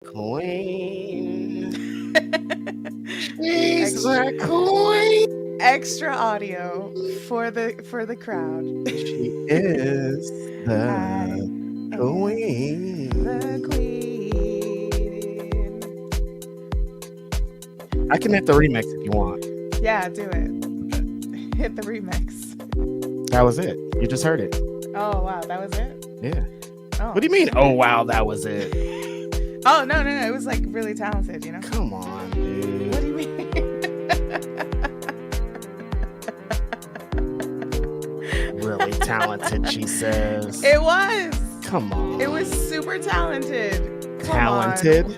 Queen. She's the queen. Extra audio for the crowd. She is I the am the queen. queen. I can hit the remix if you want. Yeah, do it. Okay. Hit the remix. That was it. You just heard it. Oh wow, that was it. Yeah. Oh. What do you mean? Oh wow, that was it. Oh no. It was like really talented, you know. Come on, dude. What do you mean? Really talented, she says. It was. Come on. It was super talented. Come Talented? on.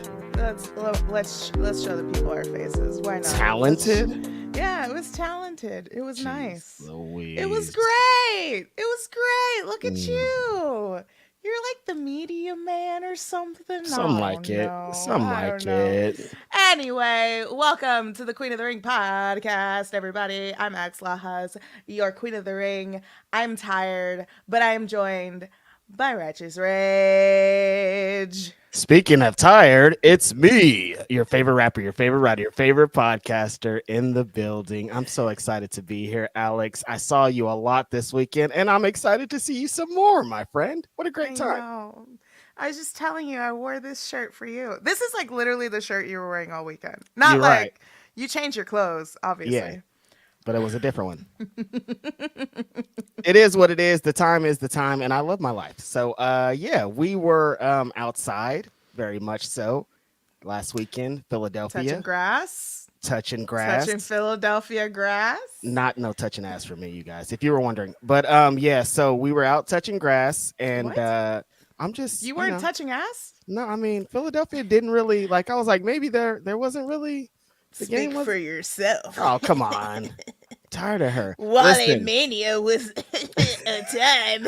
Let's show the people our faces. Why not? Talented? Yeah, it was talented. It was Jeez nice. Louise. It was great. It was great. Look at Mm. you. You're like the media man or something. Some I like don't it. know. Some I like don't know. it. Anyway, welcome to the Queen of the Ring podcast, everybody. I'm Ax Lahaz, your Queen of the Ring. I'm tired, but I am joined by Righteous Rage. Speaking of tired, it's me, your favorite rapper, your favorite writer, your favorite podcaster in the building. I'm so excited to be here, Alex. I saw you a lot this weekend, and I'm excited to see you some more, my friend. What a great time. Know. I was just telling you, I wore this shirt for you. This is like literally the shirt you were wearing all weekend. Not You're like right. you changed your clothes, obviously. Yeah, but it was a different one. It is what it is. The time is the time, and I love my life. So, yeah, we were outside, very much so, last weekend, Philadelphia. Touching grass. Touching grass. Touching Philadelphia grass. Not no touching ass for me, you guys, if you were wondering. But yeah, so we were out touching grass, and What? I'm just You weren't touching ass? No, I mean Philadelphia didn't really like. I was like, maybe there wasn't really. The Speak game was. for yourself. Oh, come on. Tired of her. Wale Listen, Mania was a time.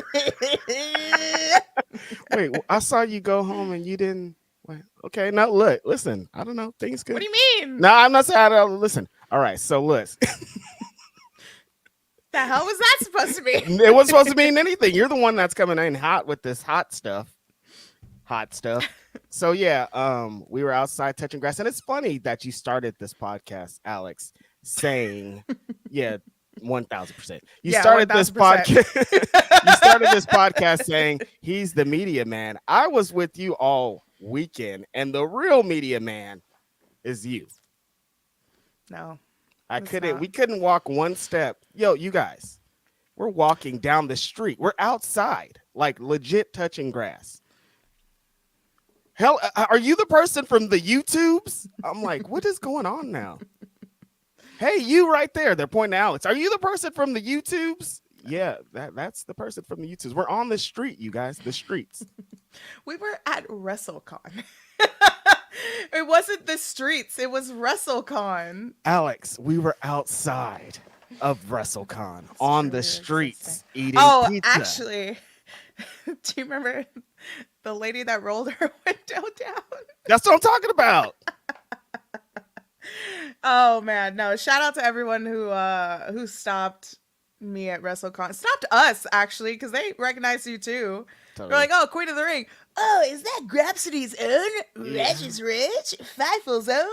wait, I saw you go home and you didn't. Wait, okay, now look, listen. I don't know. Things good. What do you mean? No, I'm not saying I don't listen. All right, so listen. The hell was that supposed to be? It wasn't supposed to mean anything. You're the one that's coming in hot with this hot stuff. Hot stuff. So yeah, we were outside touching grass, and it's funny that you started this podcast, Alex, saying, yeah, 1,000%. You Yeah, started this 1000%. podcast. You started this podcast saying he's the media man. I was with you all weekend, and the real media man is you. No. We couldn't walk one step. Yo, you guys, we're walking down the street. We're outside, like legit touching grass. Hell, are you the person from the YouTubes? I'm like, what is going on now? Hey, you right there. They're pointing to Alex. Are you the person from the YouTubes? Yeah, that's the person from the YouTubes. We're on the street, you guys, the streets. We were at WrestleCon. It wasn't the streets. It was WrestleCon. Alex, we were outside of WrestleCon on the streets eating Oh, pizza. actually, do you remember the lady that rolled her window down? That's what I'm talking about. Oh man, no! Shout out to everyone who stopped me at WrestleCon. Stopped us actually because they recognized you too. Totally. They're like, "Oh, Queen of the Ring. Oh, is that Grapsody's own? Yeah. Righteous Rich? Fifle's own?"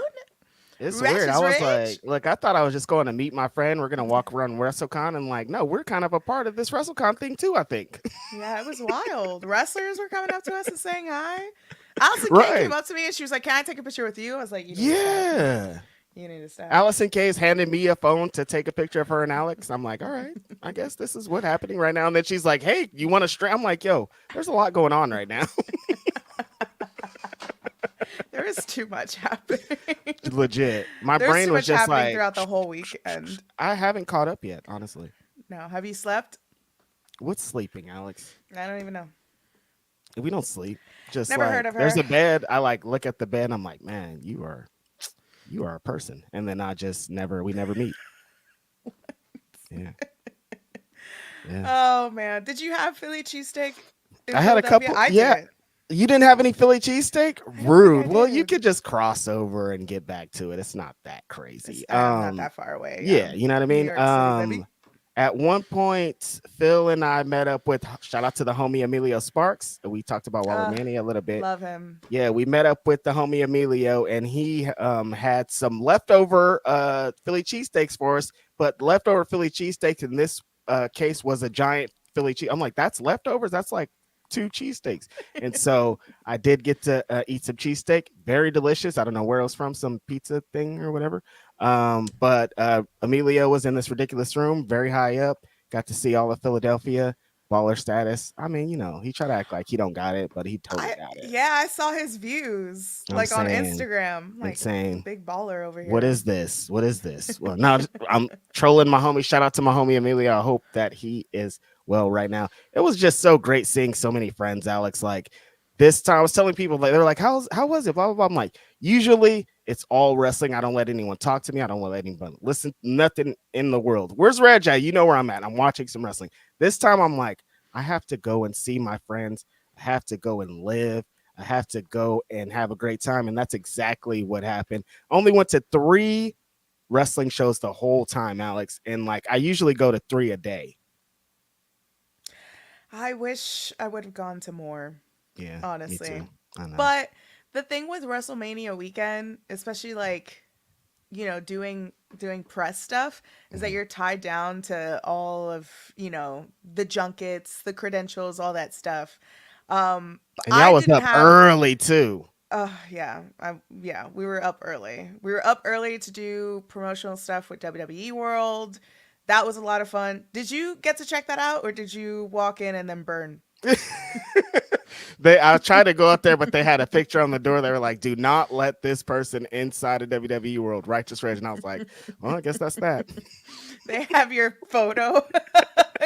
It's Righteous weird. I was Rage? like, look, I thought I was just going to meet my friend. We're going to walk around WrestleCon. And like, no, we're kind of a part of this WrestleCon thing too, I think. Yeah, it was wild. Wrestlers were coming up to us and saying hi. Allison Kay Right. came up to me and she was like, "Can I take a picture with you?" I was like, "You need to Yeah. stop. You need to stop." Allison K's handed me a phone to take a picture of her and Alex. I'm like, all right, I guess this is what's happening right now. And then she's like, hey, you want to stream? I'm like, yo, there's a lot going on right now. There is too much happening. Legit. My There's brain too was much just happening like, throughout the whole weekend. I haven't caught up yet, honestly. No, have you slept? What's sleeping, Alex? I don't even know. We don't sleep. Just Never like, heard of there's her. a bed. I like look at the bed. I'm like, man, you are a person. And then we never meet. Yeah. Yeah. Oh man, did you have Philly cheesesteak? in I had a Philadelphia? couple. I Yeah. didn't. You didn't have any Philly cheesesteak? think Rude. I Well, you did. could just cross over and get back to it. It's not that crazy. I'm not that far away. Yeah, you know what I New mean? York City, baby. At one point, Phil and I met up with, shout out to the homie Emilio Sparks. We talked about Uh, Wrestlemania a little bit. love him. Yeah, we met up with the homie Emilio, and he had some leftover Philly cheesesteaks for us. But leftover Philly cheesesteaks in this case was a giant Philly cheese. I'm like, that's leftovers. That's like two cheesesteaks. And so I did get to eat some cheesesteak. Very delicious. I don't know where it was from, some pizza thing or whatever. But Emilio was in this ridiculous room, very high up. Got to see all of Philadelphia, baller status. I mean, he tried to act like he don't got it, but he totally I got it. Yeah, I saw his views I'm like on saying, Instagram. Like insane. big baller over What here. is this? What is this? Well, now I'm trolling my homie. Shout out to my homie Emilio. I hope that he is well right now. It was just so great seeing so many friends, Alex. Like this time, I was telling people, like, they're like, how was it? Blah blah blah. I'm like, usually it's all wrestling. I don't let anyone talk to me. I don't let anyone listen. Nothing in the world. Where's Reg at? You know where I'm at. I'm watching some wrestling. This time, I'm like, I have to go and see my friends. I have to go and live. I have to go and have a great time. And that's exactly what happened. Only went to 3 wrestling shows the whole time, Alex. And like I usually go to 3 a day. I wish I would have gone to more, Yeah, me honestly. too. I know. But the thing with WrestleMania weekend, especially like, doing press stuff, is that Mhm. you're tied down to all of, the junkets, the credentials, all that stuff. And I y'all was didn't up have early too. yeah, we were up early. We were up early to do promotional stuff with WWE World. That was a lot of fun. Did you get to check that out, or did you walk in and then burn? I tried to go up there, but they had a picture on the door. They were like, "Do not let this person inside of WWE World." Righteous Rage, and I was like, "Well, I guess that's that." They have your photo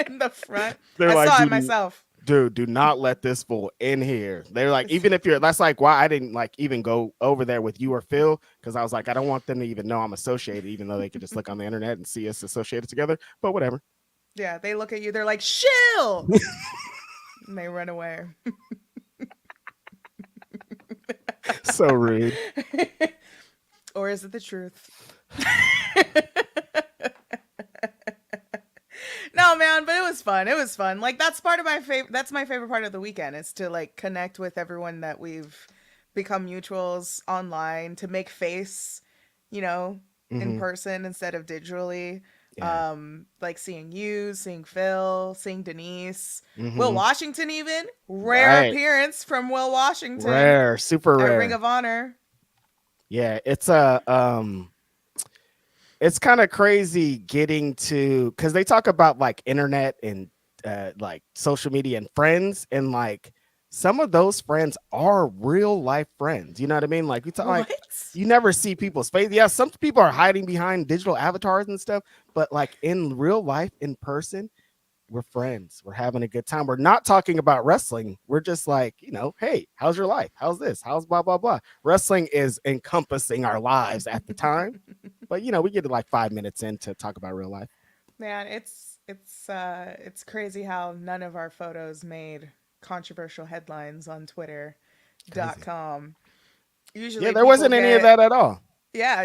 in the front. They're I like, saw it "Dude, myself. dude, do not let this fool in here." They're like, even if you're, that's like why I didn't like even go over there with you or Phil, because I was like, I don't want them to even know I'm associated, even though they could just look on the internet and see us associated together. But whatever. Yeah, they look at you. They're like, "Shill," and they run away. So rude. Or is it the truth? No, man, but it was fun. It was fun. Like that's part of my favorite. That's my favorite part of the weekend is to like connect with everyone that we've become mutuals online, to make face, you know, in Hmm. person instead of digitally. Yeah. Like seeing you, seeing Phil, seeing Denise, Will Hmm. Washington, even rare Right. appearance from Will Washington Rare. Super at Ring rare. of Honor. Yeah. It's kind of crazy getting to, because they talk about like internet and like social media and friends, and like some of those friends are real life friends. You know what I mean? Like we talk, like What? you never see people's face. Yeah, some people are hiding behind digital avatars and stuff, but like in real life, in person, we're friends. We're having a good time. We're not talking about wrestling. We're just like, hey, how's your life? How's this? How's blah blah blah. Wrestling is encompassing our lives at the time, but we get to like 5 minutes in to talk about real life. Man, it's crazy how none of our photos made controversial headlines on Crazy. Twitter.com. Yeah, Usually there people wasn't any of get that at all.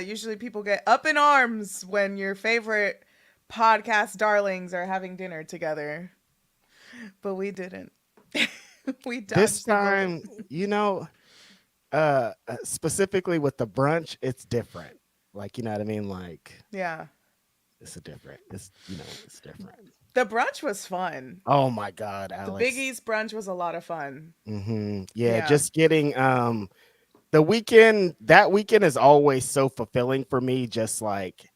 usually people get up in arms when your favorite podcast darlings are having dinner together. But we didn't. We This dodged the bullet. time, specifically with the brunch, it's different. Like, you know what I mean? Like, Yeah. it's different. The brunch was fun. Oh my God, The Alex. Biggie's brunch was a lot of fun. Yeah, Yeah. just getting the weekend, that weekend is always so fulfilling for me, just like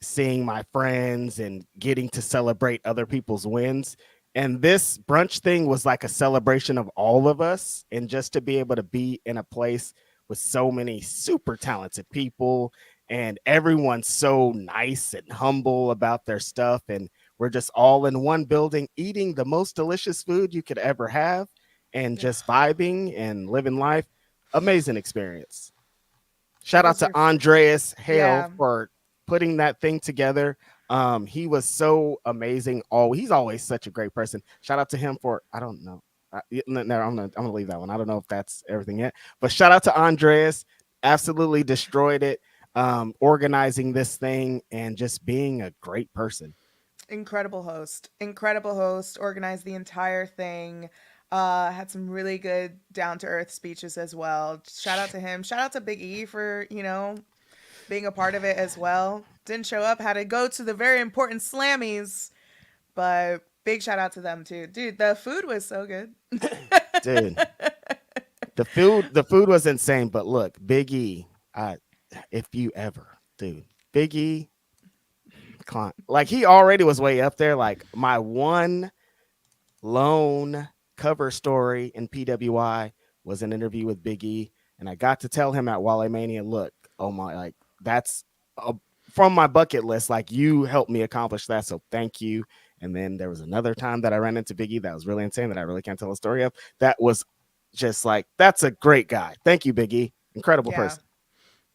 seeing my friends and getting to celebrate other people's wins. And this brunch thing was like a celebration of all of us, and just to be able to be in a place with so many super talented people, and everyone's so nice and humble about their stuff, and we're just all in one building eating the most delicious food you could ever have, and just vibing and living life. Amazing experience. What Shout out was to your Andreas Hale Yeah. for putting that thing together. He was so amazing. Oh, he's always such a great person. Shout out to him for, I don't know. No, I'm gonna leave that one. I don't know if that's everything yet, but shout out to Andreas. Absolutely destroyed it. Organizing this thing and just being a great person. Incredible host, organized the entire thing. Had some really good down to earth speeches as well. Shout out to him. Shout out to Big E for, being a part of it as well. Didn't show up, had to go to the very important Slammies, but big shout out to them too. Dude, the food was so good. Dude, the food was insane. But look, Big E, if you ever, dude, Big E, like he already was way up there. Like my one lone cover story in PWI was an interview with Big E, and I got to tell him at Wale Mania, look, oh my, like that's a, from my bucket list. Like you helped me accomplish that, so thank you. And then there was another time that I ran into Big E that was really insane that I really can't tell a story of. That was just like that's a great guy. Thank you, Big E. Incredible Yeah.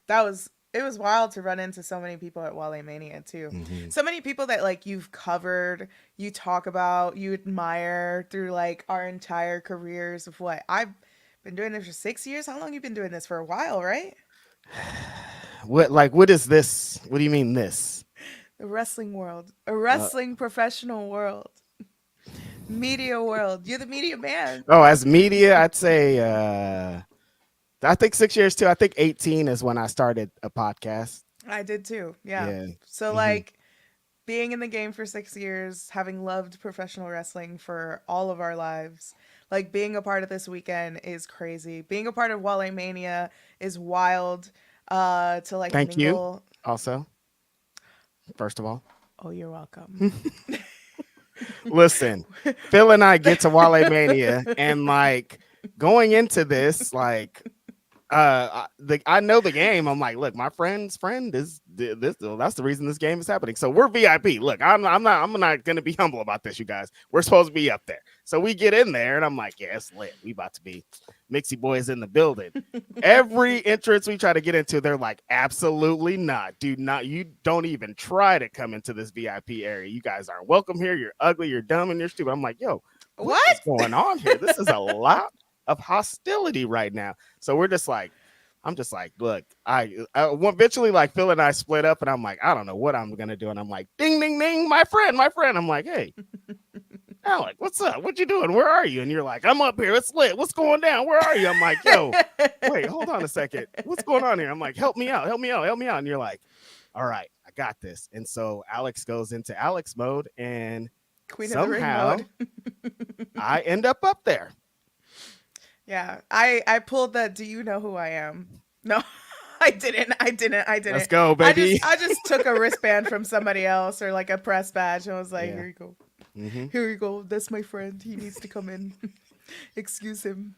person. It was wild to run into so many people at Wale Mania too. Mm-hmm. So many people that like you've covered, you talk about, you admire through like our entire careers of what I've been doing this for 6 years. How long you been doing this for? A while, right? What is this? What do you mean this? The wrestling world, a Uh, wrestling professional world, media world. You're the media man. oh, as media, I'd say I think 6 years too. I think 18 is when I started a podcast. I did too. Yeah. Yeah. So Hmm. like being in the game for 6 years, having loved professional wrestling for all of our lives, like being a part of this weekend is crazy. Being a part of Wale Mania is wild. To like Thank you. mingle. Also, first of all, Oh, you're welcome. listen, Phil and I get to Wale Mania, and like going into this, like I know the game. I'm like, look, my friend's friend is this. That's the reason this game is happening. So we're VIP. Look, I'm not gonna be humble about this, you guys. We're supposed to be up there. So we get in there, and I'm like, yeah, it's lit. We about to be Mixie boys in the building. Every entrance we try to get into, they're like, absolutely not. Do not. You don't even try to come into this VIP area. You guys aren't welcome here. You're ugly. You're dumb, and you're stupid. I'm like, yo, what What? is going on here? This is a lot of hostility right now. So we're just like, I'm just like, look, I eventually like Phil and I split up, and I'm like, I don't know what I'm gonna do, and I'm like, ding, ding, ding, my friend, my friend. I'm like, hey, Alec, what's up? What you doing? Where are you? And you're like, I'm up here. It's lit. What's going down? Where are you? I'm like, yo, wait, hold on a second. What's going on here? I'm like, help me out, help me out, help me out. And you're like, all right, I got this. And so Alex goes into Alex mode, and Queen of the Ring somehow mode. I end up there. Yeah. I pulled the do you know who I am? No. I didn't. I didn't. I Let's didn't. go, baby. I just took a wristband from somebody else or like a press badge and was like, Yeah. here you go. Mm-hmm. Here you go. That's my friend. He needs to come in. Excuse him.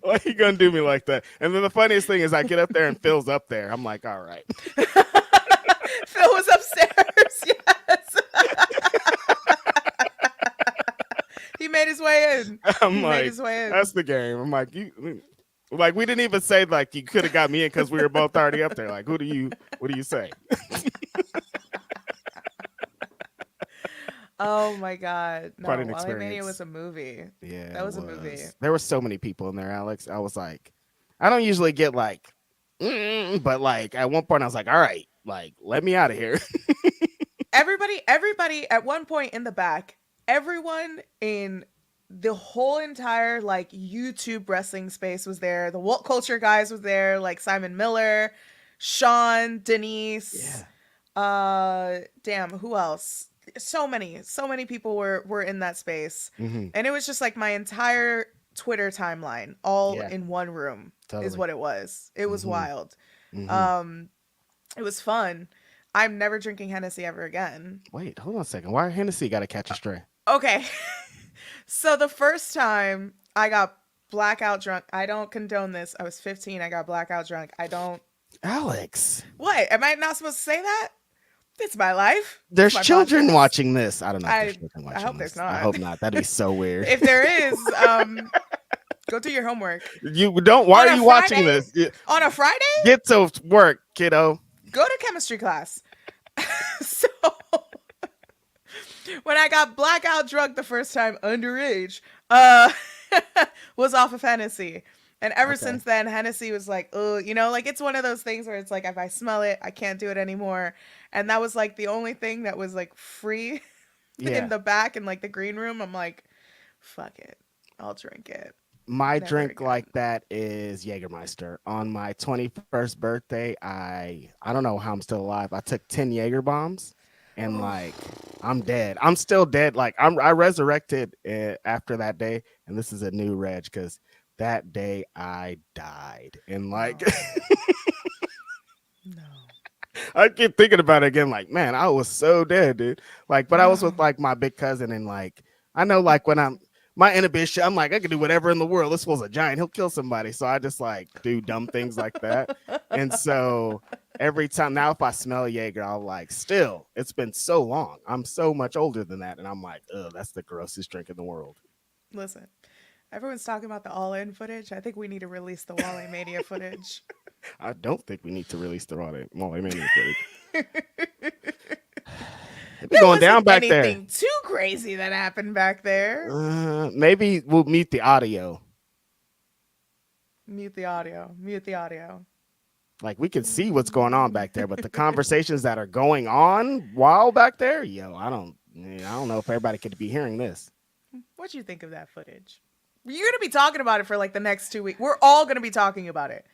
Why you gonna do me like that? And then the funniest thing is I get up there and Phil's up there. I'm like, all right. Phil was upstairs. Yes. He made his way in. I'm He made like, his way in. that's the game. I'm like, you like we didn't even say like you could have got me in because we were both already up there. Like, what do you say? Oh my god. No, Quite an Wale Mania experience. was a movie. Yeah, That it was a movie. there were so many people in there, Alex. I was like, I don't usually get like, but like at one point I was like, all right, like let me out of here. Everybody at one point in the back, everyone in the whole entire like YouTube wrestling space was there. The Woke Culture guys was there, like Simon Miller, Sean, Denise, damn, who else? So many people were in that space. Hmm. And it was just like my entire Twitter timeline all Yeah, in one room is totally. what it was. It was Hmm. wild. Hmm. Um it was fun. I'm never drinking Hennessy ever again. Wait, hold on a second. Why Hennessy got to catch a stray? Okay. So the first time I got blackout drunk, I don't condone this. I was 15. I got blackout drunk. I don't. Alex, What? Am I not supposed to say that? It's my life. there's It's my children podcast. watching this. I don't know if there's children I watching hope there's this. I not. hope not. That'd be so weird. If there is, go do your homework. You don't. Why On are a you watching Friday? this? On a Friday, Get to work, kiddo. go to chemistry class. So when I got blackout drunk the first time underage, uh, was off of Hennessy. And ever Okay. since then, Hennessy was like, oh, like it's one of those things where it's like, if I smell it, I can't do it anymore. And that was like the only thing that was like free in Yeah. the back in like the green room. I'm like, fuck it. I'll drink it. My Never drink again. like that is Jägermeister. On my 21st birthday, I don't know how I'm still alive. I took 10 Jaeger bombs and Oh, like I'm dead. I'm still dead. Like I resurrected after that day and this is a new reg cuz that day I died. And like no. No. I keep thinking about it again like, man, I was so dead, dude. Like but I was with No. like my big cousin and like I know like when I'm my inhibition, I'm like, I can do whatever in the world. This was a giant. He'll kill somebody. So I just like do dumb things like that. And so every time now, if I smell Jaeger, I'll like, still, it's been so long. I'm so much older than that. And I'm like, oh, that's the grossest drink in the world. Listen, everyone's talking about the all in footage. I think we need to release the Wally Mania footage. I don't think we need to release the Molly Mania footage. It be There going wasn't down back there. anything too crazy that happened back there. Maybe we'll mute the audio. Mute the audio. Mute the audio. Like we can see what's going on back there, but the conversations that are going on while back there, yo, I don't know if everybody could be hearing this. What'd you think of that footage? You're going to be talking about it for like the next 2 weeks. We're all going to be talking about it.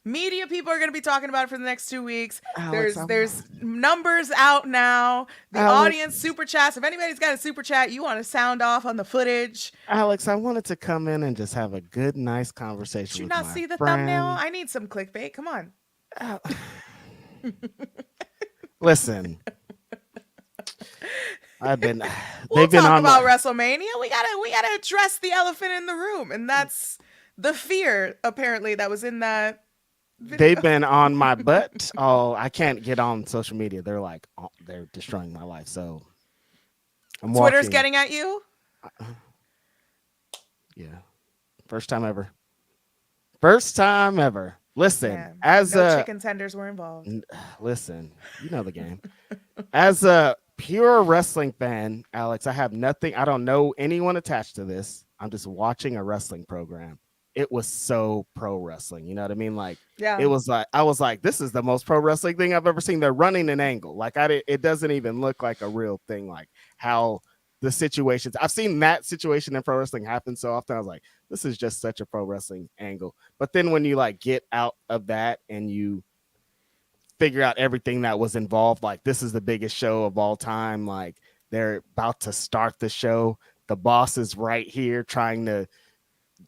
Media people are going to be talking about it for the next 2 weeks. Alex, There's numbers out now. The audience Alex, super chats. If anybody's got a super chat, you want to sound off on the footage. Alex, I wanted to come in and just have a good, nice Did conversation you with not my see the thumbnail? friend. I need some clickbait. Come on. Al- Listen, I've been, We'll they've been talk on about my, WrestleMania. We gotta address the elephant in the room, and that's the fear apparently that was in that they've video. been on my butt. Oh, I can't get on social media. They're like, oh, they're destroying my life. So I'm Twitter's walking. getting at you. Yeah, first time ever. First time ever. Listen, Man, and as no a chicken tenders were involved. listen, you know the game. As a pure wrestling fan, Alex, I have nothing. I don't know anyone attached to this. I'm just watching a wrestling program. It was so pro wrestling. You know what I mean? Like it Yeah. was like I was like, this is the most pro wrestling thing I've ever seen. They're running an angle. Like it doesn't even look like a real thing. Like how the situations I've seen that situation in pro wrestling happen so often. I was like, this is just such a pro wrestling angle. But then when you like get out of that and you figure out everything that was involved. Like, this is the biggest show of all time. Like, they're about to start the show. The boss is right here trying to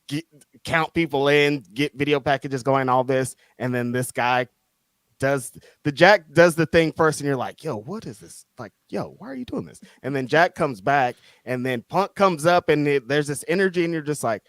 get, count people in, get video packages going, all this. And then this guy does Jack does the thing first, and you're like, yo, what is this? Like, yo, why are you doing this? And then Jack comes back, and then Punk comes up, and there's this energy, and you're just like,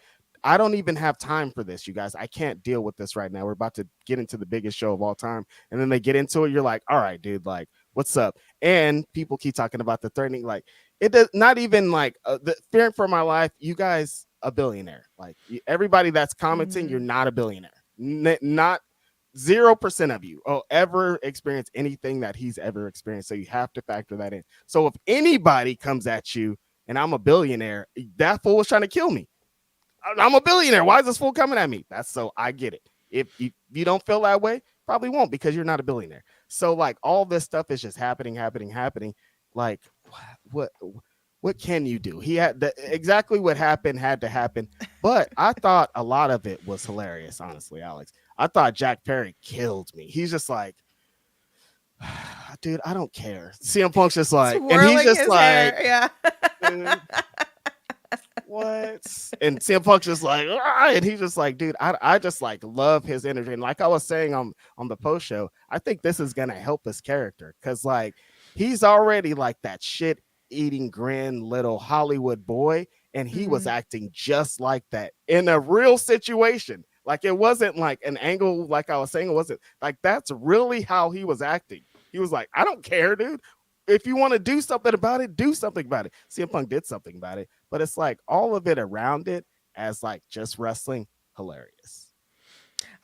I don't even have time for this, you guys. I can't deal with this right now. We're about to get into the biggest show of all time. And then they get into it. You're like, all right, dude, like, what's up? And people keep talking about the threatening. Like, it does not even like the fearing for my life. You guys, a billionaire. Like, everybody that's commenting, you're Mm-hmm. not a billionaire. Not 0% of you ever experience anything that he's ever experienced. So you have to factor that in. So if anybody comes at you and I'm a billionaire, that fool was trying to kill me. I'm a billionaire. Why is this fool coming at me? That's so I get it. If you don't feel that way, probably won't because you're not a billionaire. So like all this stuff is just happening. Like what what can you do? He had exactly what happened had to happen. But I thought a lot of it was hilarious, honestly, Alex. I thought Jack Perry killed me. He's just like, dude, I don't care. CM Punk's just like, and he's Swirling just his like, hair. Yeah. "Mm, what? And CM Punk's just like, ah, and he's just like, dude, I just like love his energy. And like I was saying on the post show, I think this is gonna help his character because like he's already like that shit eating grin little Hollywood boy, and he was Mm-hmm. acting just like that in a real situation. Like it wasn't like an angle, like I was saying, it wasn't like that's really how he was acting. He was like, I don't care, dude. If you want to do something about it, do something about it. CM Punk did something about it, but it's like all of it around it as like just wrestling, hilarious.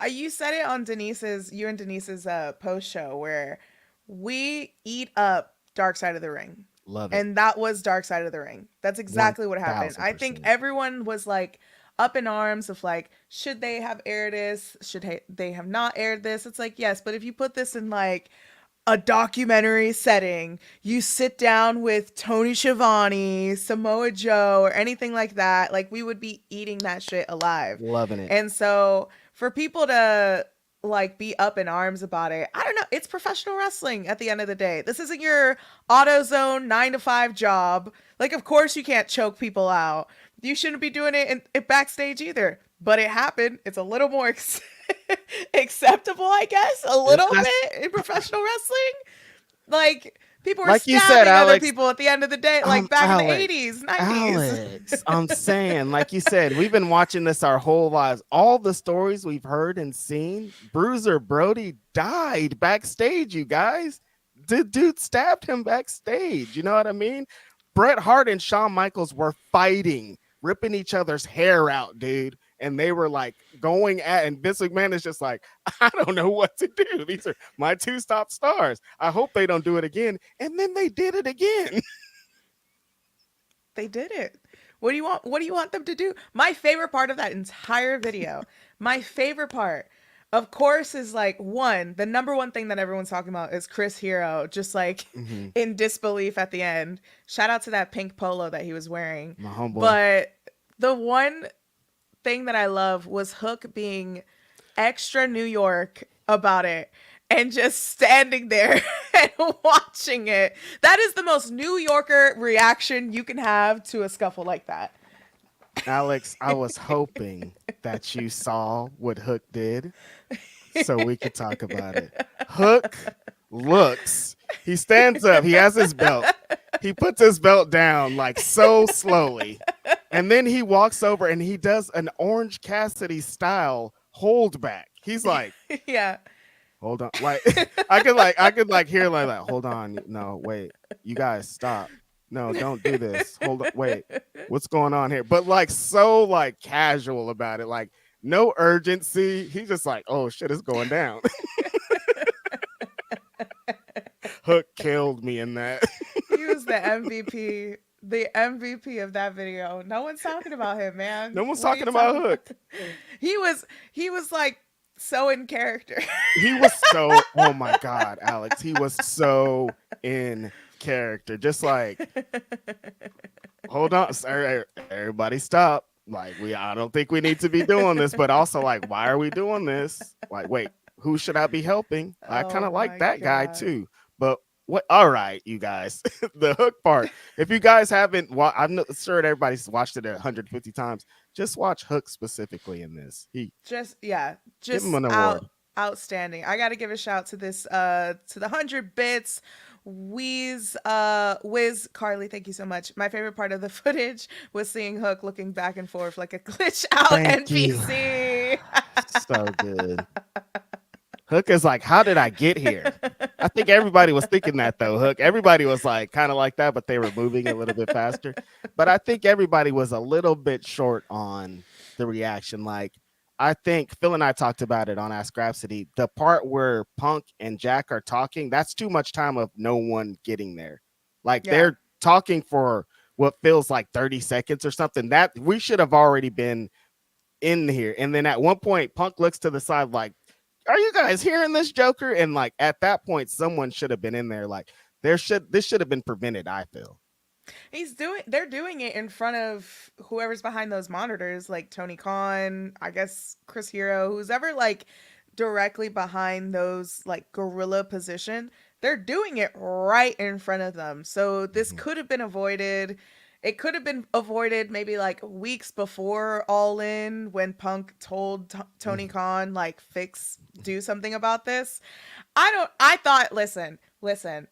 You said it on you and Denise's post show where we eat up Dark Side of the Ring. Love it. And that was Dark Side of the Ring. That's One exactly what happened. thousand I think percent. everyone was like up in arms of like, should they have aired this? Should they have not aired this? It's like, yes, but if you put this in like a documentary setting, you sit down with Tony Schiavone, Samoa Joe, or anything like that, like we would be eating that shit alive. Loving it. And so for people to like be up in arms about it, I don't know. It's professional wrestling at the end of the day. This isn't your AutoZone 9 to 5 job. Like, of course, you can't choke people out. You shouldn't be doing it in backstage either. But it happened. It's a little more acceptable, I guess, a little That's bit in professional wrestling. Like, people were like you said, stabbing other Alex. people at the end of the day, like back in the Alex, 80s, 90s. Alex, I'm saying, like you said, we've been watching this our whole lives. All the stories we've heard and seen, Bruiser Brody died backstage, you guys. The dude stabbed him backstage. You know what I mean? Bret Hart and Shawn Michaels were fighting, ripping each other's hair out, dude. And they were like going at, and Vince McMahon is just like, I don't know what to do. These are my two top stars. I hope they don't do it again. And then they did it again. They did it. What do you want? What do you want them to do? My favorite part of that entire video, my favorite part, of course, is like one, the number one thing that everyone's talking about is Chris Hero, just like Mhm. in disbelief at the end. Shout out to that pink polo that he was wearing. My homeboy. But the one thing that I love was Hook being extra New York about it and just standing there and watching it. That is the most New Yorker reaction you can have to a scuffle like that. Alex, I was hoping that you saw what Hook did so we could talk about it. Hook looks, he stands up, he has his belt. He puts his belt down like so slowly. And then he walks over and he does an Orange Cassidy style hold back. He's like, Yeah. hold on. Like I could like hear like that. Hold on. No, wait. You guys stop. No, don't do this. Hold on. Wait. What's going on here? But like so like casual about it. Like no urgency. He's just like, oh shit, it's going down. Hook killed me in that. He was the MVP. The MVP of that video. No one's talking about him, man. No one's What are you talking about talking Hook. He was like so in character. He was so, oh my God, Alex. He was so in character. Just like, hold on, sir, everybody stop. Like, I don't think we need to be doing this, but also like, why are we doing this? Like, wait, who should I be helping? I kind Oh of like my that guy God. too. But what? All right, you guys, the Hook part. If you guys haven't, I'm sure everybody's watched it 150 times. Just watch Hook specifically in this. Just yeah, Give him just an award. outstanding. I got to give a shout to this to the 100 bits Wiz Carly, thank you so much. My favorite part of the footage was seeing Hook looking back and forth like a glitch out Thank you. NPC. So good. Hook is like, how did I get here? I think everybody was thinking that though. Hook, everybody was like kind of like that, but they were moving a little bit faster. But I think everybody was a little bit short on the reaction. Like, I think Phil and I talked about it on Ask Grapsody. The part where Punk and Jack are talking, that's too much time of no one getting there. Like Yeah. they're talking for what feels like 30 seconds or something. That we should have already been in here. And then at one point, Punk looks to the side like, are you guys hearing this, Joker? And like at that point, someone should have been in there. Like this should have been prevented, I feel. They're doing it in front of whoever's behind those monitors, like Tony Khan, I guess Chris Hero, who's ever like directly behind those like gorilla position. They're doing it right in front of them. So this Mhm. could have been avoided. It could have been avoided maybe like weeks before All In when Punk told Tony Mhm. Khan like do something about this. I thought, listen,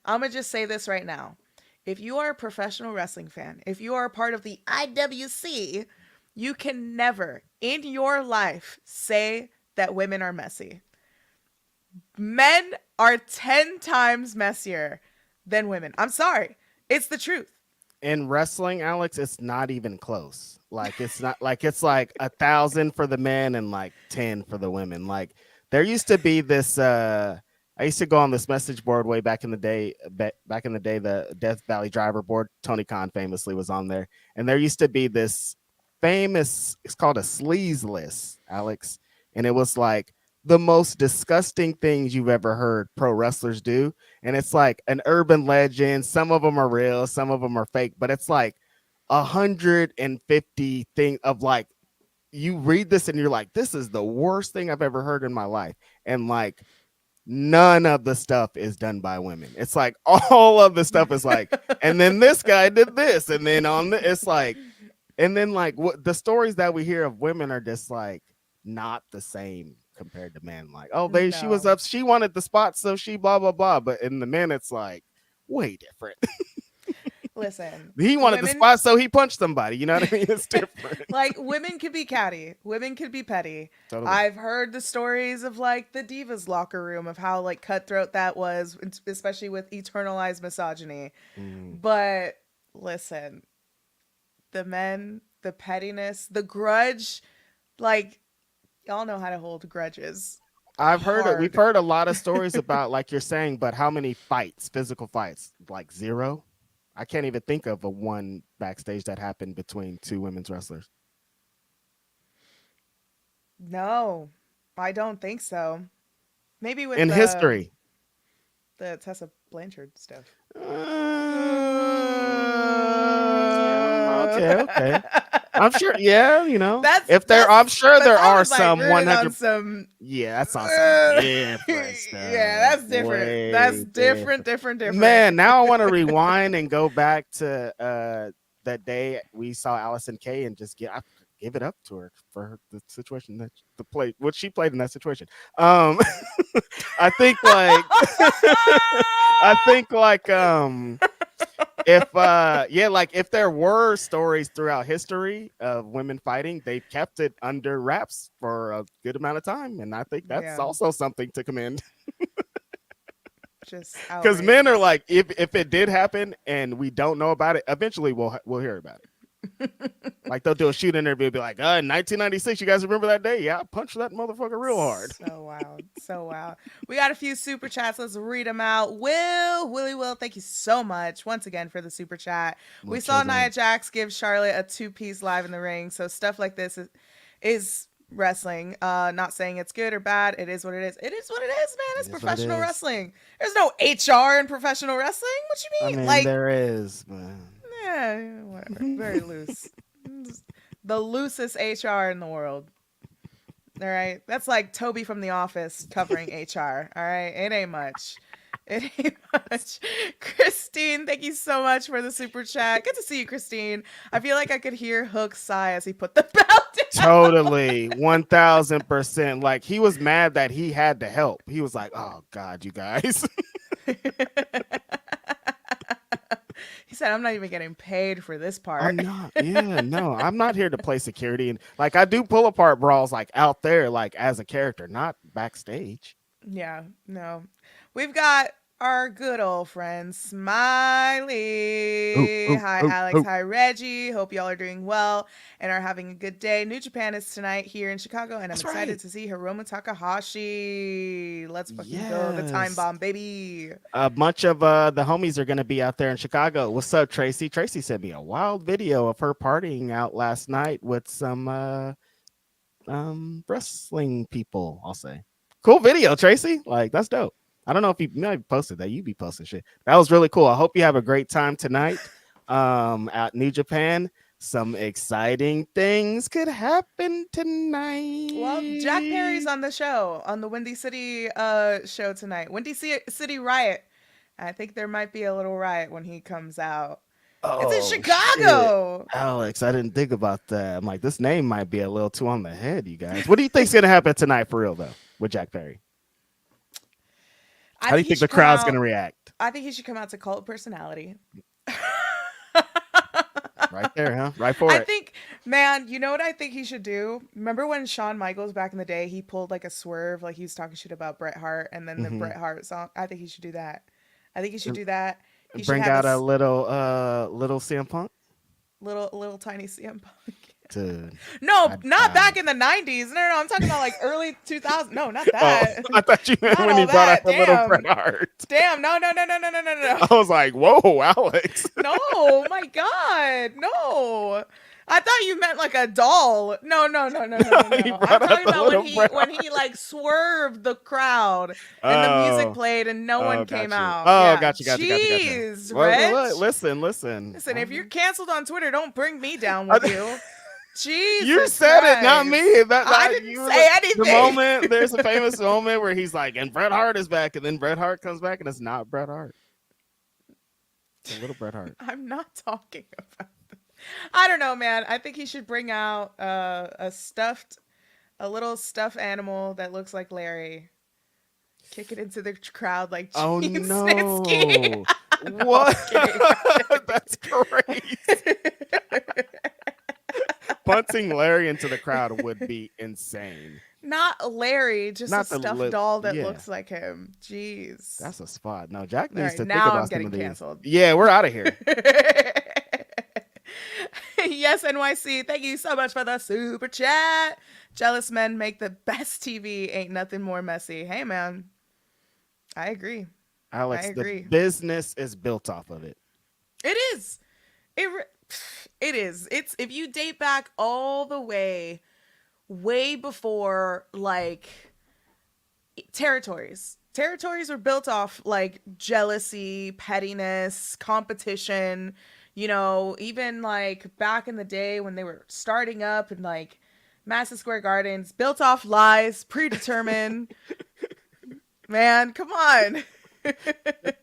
I'm going to just say this right now. If you are a professional wrestling fan, if you are a part of the IWC, you can never in your life say that women are messy. Men are 10 times messier than women. I'm sorry. It's the truth. In wrestling, Alex, it's not even close. Like it's not like it's like 1,000 for the men and like 10 for the women. Like there used to be this I used to go on this message board way back in the day, back in the day, the Death Valley Driver board. Tony Khan famously was on there, and there used to be this. famous. It's called a sleaze list, Alex, and it was like the most disgusting things you've ever heard pro wrestlers do. And it's like an urban legend. Some of them are real, some of them are fake, but it's like 150 thing of like you read this and you're like, this is the worst thing I've ever heard in my life. And like none of the stuff is done by women. It's like all of the stuff is like, and then this guy did this, and then it's like, and then like what the stories that we hear of women are just like not the same compared to men. Like, oh, she was No. up, she wanted the spot, so she blah blah blah. But in the men, it's like way different. Listen, He wanted the women spot, so he punched somebody. You know what I mean? It's different. like women could be catty, women could be petty. Totally. I've heard the stories of like the divas locker room of how like cutthroat that was, especially with eternalized misogyny. Mm. But listen, the men, the pettiness, the grudge, like y'all know how to hold grudges I've heard it. We've hard. heard a lot of stories about, like you're saying, but how many fights, physical fights? Like zero. I can't even think of a one backstage that happened between two women's wrestlers No, I don't think so. Maybe with in history. the Tessa Blanchard stuff. Okay, okay. I'm sure. Yeah, you know, if there, I'm That's sure but there that are was like some rooted on 100. some Yeah, that's on some different yeah, stuff. that's different. That's Way different, different. different, different. Man, now I want to rewind and go back to that day we saw Allison Kay and just give it up to her for the situation that the play what she played in that situation. Um, I think like I think like if yeah, like if there were stories throughout history of women fighting, they've kept it under wraps for a good amount of time, and I think that's Yeah, also something to commend. just Because men are outrageous. like, if it did happen and we don't know about it, eventually we'll hear about it. Like they'll do a shoot interview, and be like, in 1996, you guys remember that day? Yeah, I punched that motherfucker real hard. So wild, so wild. We got a few super chats. Let's read them out. Will, thank you so much once again for the super chat. We saw Muchas Nia Jax give Charlotte a two-piece live in the ring, so stuff like this is wrestling. Not saying it's good or bad. It is what it is. It is what it is, man. It It's is what it professional is. wrestling. There's no HR in professional wrestling. What I you mean? mean, Like, there is, man. yeah, whatever. Very loose. The loosest HR in the world. All right. That's like Toby from The Office covering HR. All right. It ain't much. It ain't much. Christine, thank you so much for the super chat. Good to see you, Christine. I feel like I could hear Hook sigh as he put the belt Totally, 1000%. Like he was mad that he had to help. He was like, "Oh God, you guys." down. He said, I'm not even getting paid for this I'm part. not. Yeah, no, I'm not here to play security. And like, I do pull apart brawls like out there, like as a character, not backstage. Yeah, no. We've got our good old friend Oh, Smiley. oh, Hi, oh, Alex. oh. Hi, Reggie. Hope y'all are doing well and are having a good day. New Japan is tonight here in Chicago, and I'm That's excited right. to see Hiromu Takahashi. Let's fucking go. The time Yes. bomb, baby. A bunch of the homies are going to be out there in Chicago. What's up, Tracy? Tracy sent me a wild video of her partying out last night with some wrestling people, I'll say. Cool video, Tracy. Like that's dope. I don't know if you might posted that. You be posting shit. That was really cool. I hope you have a great time tonight. At New Japan. Some exciting things could happen Well, Jack Perry's tonight. on the show, on the Windy City show tonight. City Riot. I think there might be a little riot when he comes out. It's in Oh shit. Chicago. Alex, I didn't think about that. I'm like, this name might be a little too on the head, you guys. What do you think's gonna happen tonight for real though with Jack Perry? I How do you think he think the should come crowd's out. gonna react? I think he should come out to Cult Personality. Right there, huh? Right for I it. think, man, you know what I think he should do? Remember when Shawn Michaels back in the day, he pulled like a swerve, like he was talking shit about Bret Hart, and then the Hmm. Bret Hart song? I think he should do that. I think he should do that. He should Bring have a out a little CM Punk. little tiny CM Punk. Dude, No, I'd not die. back in the 90s. No, I'm talking about like early 2000s. No, not Oh, that. I thought you meant Not when he all brought out that. the little Bret Damn. Hart. Damn. No, no, no, no, no, no, no, no. I was like, whoa, Alex. No, my God. No. I thought you meant like a doll. No, no, no, no, no, no, He no. I'm brought out talking the about when little he Bret when Hart. he like swerved the crowd and the music Oh, played and no one oh, came got you. out. Oh, Yeah. got you. Jeez, Well, Reg. listen, listen. Listen, if you're canceled on Twitter, don't bring me down with I- you. You Jesus said it, not me. Christ. I That didn't you were say the anything. moment. There's a famous moment where he's like, and Bret Hart is back, and then Bret Hart comes back, and it's not Bret Hart. It's a little Bret Hart. I'm not talking about that. I don't know, man. I think he should bring out a little stuffed animal that looks like Larry. Kick it into the crowd like Oh Gene Snitsky. no! No, I'm What? kidding. I'm kidding. That's crazy. Punting Larry into the crowd would be insane. Not Larry, just a Not the stuffed doll that yeah. looks like him. Jeez. That's a spot. No, Jack All needs right, to think now I'm about some getting of these. canceled. Yeah, we're out of here. Yes, NYC. Thank you so much for the super chat. Jealous men make the best TV. Ain't nothing more messy. Hey, man. I agree. I Alex, the agree. business is built off of it. It is. It is. It's if you date back all the way before like territories. Territories were built off like jealousy, pettiness, competition, even like back in the day when they were starting up and like Madison Square Gardens, built off lies, predetermined. Man, come on.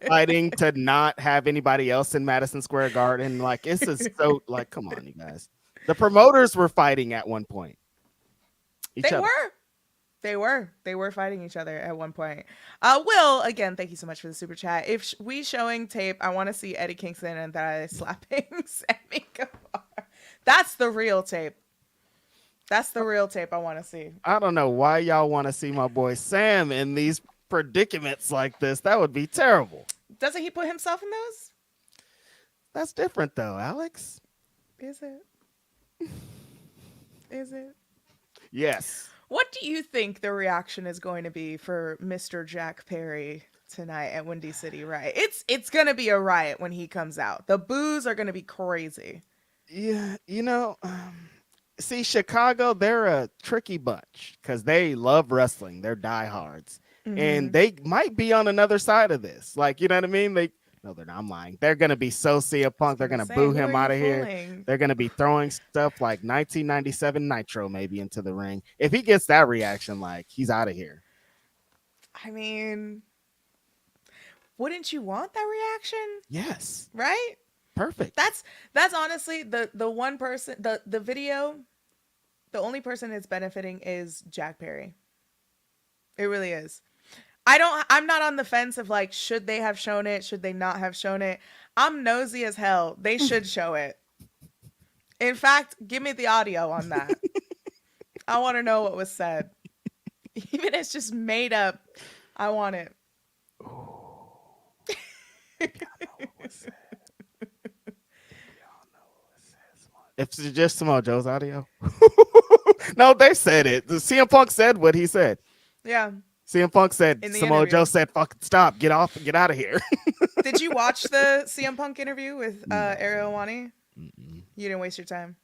Fighting to not have anybody else in Madison Square Garden. Like, this is so, like, come on, you guys. The promoters were fighting at one point. They were. They were fighting each other at one point. Will, again, thank you so much for the super chat. If we showing tape, I want to see Eddie Kingston and that slapping Sammy Guevara. That's the real tape. That's the real tape I want to see. I don't know why y'all want to see my boy Sam in these predicaments like this. That would be terrible. Doesn't he put himself in those? That's different, though, Alex. Is it? Is it? Yes. What do you think the reaction is going to be for Mr. Jack Perry tonight at Windy City Riot? It's going to be a riot when he comes out. The boos are going to be crazy. Yeah, see, Chicago, they're a tricky bunch because they love wrestling. They're diehards. And they might be on another side of this. Like, you know what I mean? No, they're not. I'm lying. They're going to be so CM Punk. They're going to boo him out of here. They're going to be throwing stuff like 1997 Nitro maybe into the ring. If he gets that reaction, like, he's out of here. I mean, wouldn't you want that reaction? Yes. Right? Perfect. That's honestly the one person, the video, the only person it's benefiting is Jack Perry. It really is. I'm not on the fence of like, should they have shown it? Should they not have shown it? I'm nosy as hell. They should show it. In fact, give me the audio on that. I want to know what was said. Even if it's just made up, I want it. If it's just Samoa Joe's audio. No, they said it. The CM Punk said what he said. Yeah. CM Punk said, In the Samoa interview. Joe said, fucking stop, get off, get out of here. Did you watch the CM Punk interview with Ariel Wani? You didn't waste your time.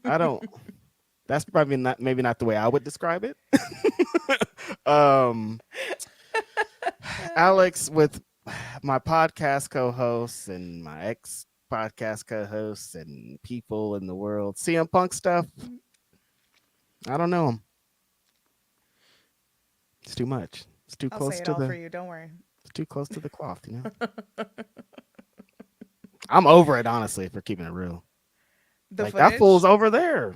I don't. That's probably maybe not the way I would describe it. Alex, with my podcast co-hosts and my ex podcast co-hosts and people in the world, CM Punk stuff, I don't know him. It's too much. It's too I'll close say it to all the. for you. Don't worry. It's too close to the cloth, you know. I'm over it, honestly. If we're keeping it real, The like footage, that fool's over there.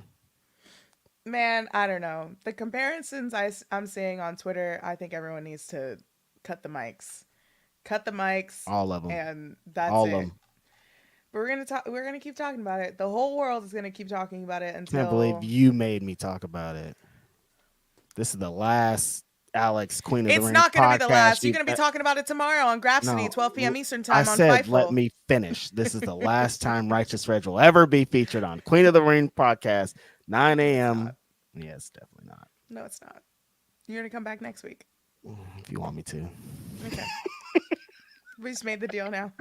man, I don't know. The comparisons I'm seeing on Twitter, I think everyone needs to cut the mics. Cut the mics. All of them. And that's All it. of them. But we're gonna keep talking about it. The whole world is gonna keep talking about it until. Can't believe you made me talk about it. This is the last Alex Queen of the Ring. It's not going to be the last. You're you've going to be talking about it tomorrow on Grapsody, No, 12 p.m. Eastern I time on said, Fightful. let me finish. This is the last time Righteous Reg will ever be featured on Queen of the Ring podcast, 9 a.m. Yeah, it's definitely not. No, it's not. You're going to come back next week. If you want me to. Okay. We just made the deal now.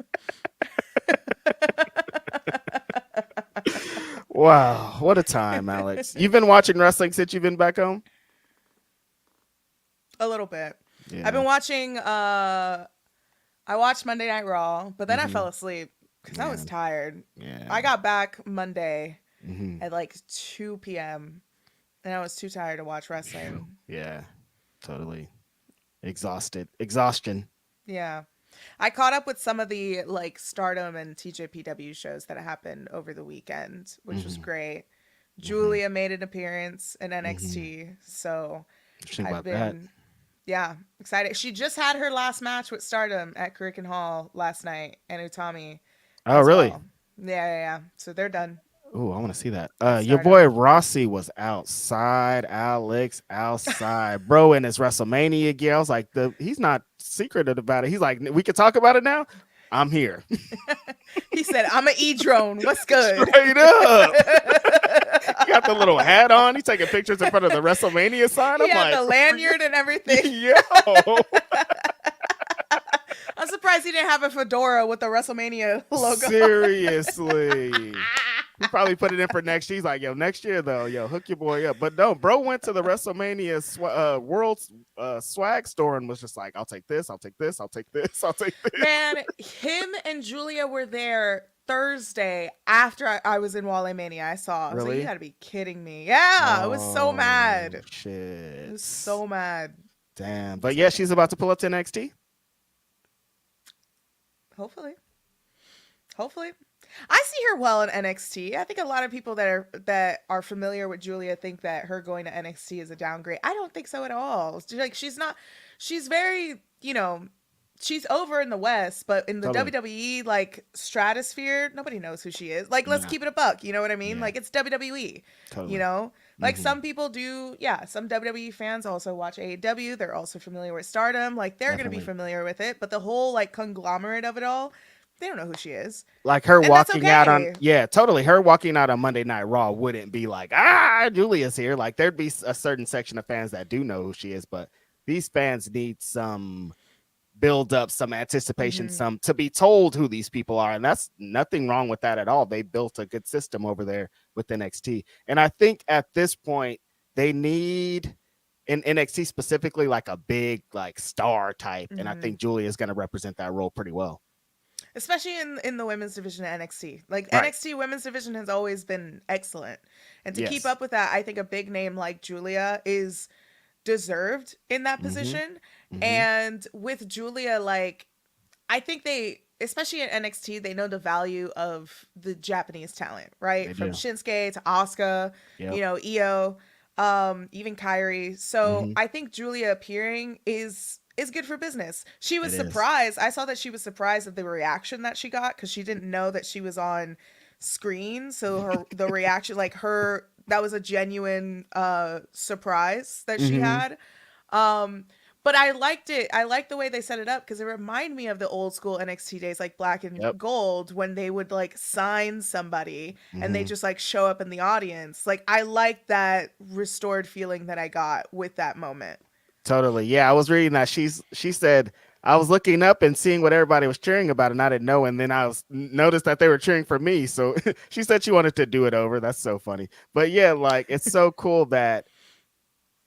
Wow, what a time, Alex. You've been watching wrestling since you've been back home? A little bit. I've Yeah. been watching I watched Monday Night Raw, but then I Mm-hmm. fell asleep cuz I was Yeah. tired. Yeah. I got back Monday Mm-hmm. at like 2 p.m. and I was too tired to watch Phew. wrestling. Yeah. Totally exhausted. Exhaustion. Yeah. I caught up with some of the like Stardom and TJPW shows that happened over the weekend, which was Mm-hmm. great. Mm-hmm. Julia made an appearance in Mm-hmm. NXT, so What you think I've about that? been yeah, excited. She just had her last match with Stardom at Kurikan Hall last night and Utami Oh, as really? well. Yeah. So they're done Oh, I want to see that. at Your boy Stardom. Rossi was outside. Alex outside, bro, in his WrestleMania gear. I was like, he's not secretive about it. He's like, we can talk about it now. I'm here, He said, "I'm a E drone. What's good?" straight up. He got the little hat on. He's taking pictures in front of the WrestleMania sign. He I'm had like, the for you, lanyard and everything. yo. I'm surprised he didn't have a fedora with the WrestleMania logo. Seriously. He probably put it in for next year. He's like, yo, next year though, yo, hook your boy up. But no, bro went to the WrestleMania World Swag store and was just like, I'll take this, I'll take this, I'll take this, I'll take this. Man, him and Julia were there Thursday after I was in Wale Mania. I saw. I was like, you Really? gotta be kidding me. Yeah, I was so Oh mad. I shit. was so mad. Damn. It's But yeah, okay. she's about to pull up to NXT. Hopefully. Hopefully. I see her well in NXT. I think a lot of people that are familiar with Julia think that her going to NXT is a downgrade. I don't think so at all. Like she's not she's very, she's over in the West, but in the Totally. WWE like stratosphere, nobody knows who she is. Like let's Yeah. keep it a buck, you know what I mean? Yeah. Like it's WWE, you Totally. know? Like Hmm. some people do, yeah, some WWE fans also watch AEW. They're also familiar with Stardom. Like they're going to be Definitely. familiar with it, but the whole like conglomerate of it all, they don't know who she is. Like her And that's walking out on, okay. yeah, totally. Her walking out on Monday Night Raw wouldn't be like, Julia's here. Like there'd be a certain section of fans that do know who she is, but these fans need some build up, some anticipation, Hmm. some to be told who these people are. And that's nothing wrong with that at all. They built a good system over there with NXT. And I think at this point, they need in NXT specifically like a big like star type. And I Hmm. think Julia is going to represent that role pretty well. Especially in the women's division at NXT. Like Right. NXT women's division has always been excellent. And to keep Yes. up with that, I think a big name like Julia is deserved in that Mm-hmm. position. Mm-hmm. And with Julia, like I think they, especially at NXT, they know the value of the Japanese talent, They right? From do. Shinsuke to Asuka, Yep. Io, even Kyrie. So Mm-hmm. I think Julia appearing is good for business. She was It is. surprised. I saw that she was surprised at the reaction that she got because she didn't know that she was on screen. So the reaction, like her, that was a genuine surprise that she Mm-hmm. had. Um, but I liked it. I liked the way they set it up because it reminded me of the old school NXT days, like Black and Yep. Gold, when they would like sign somebody and they Mm-hmm. just like show up in the audience. Like I liked that restored feeling that I got with that moment. Totally. Yeah, I was reading that. She said I was looking up and seeing what everybody was cheering about, and I didn't know. And then I was noticed that they were cheering for me. So she said she wanted to do it over. That's so funny. But yeah, like it's so cool that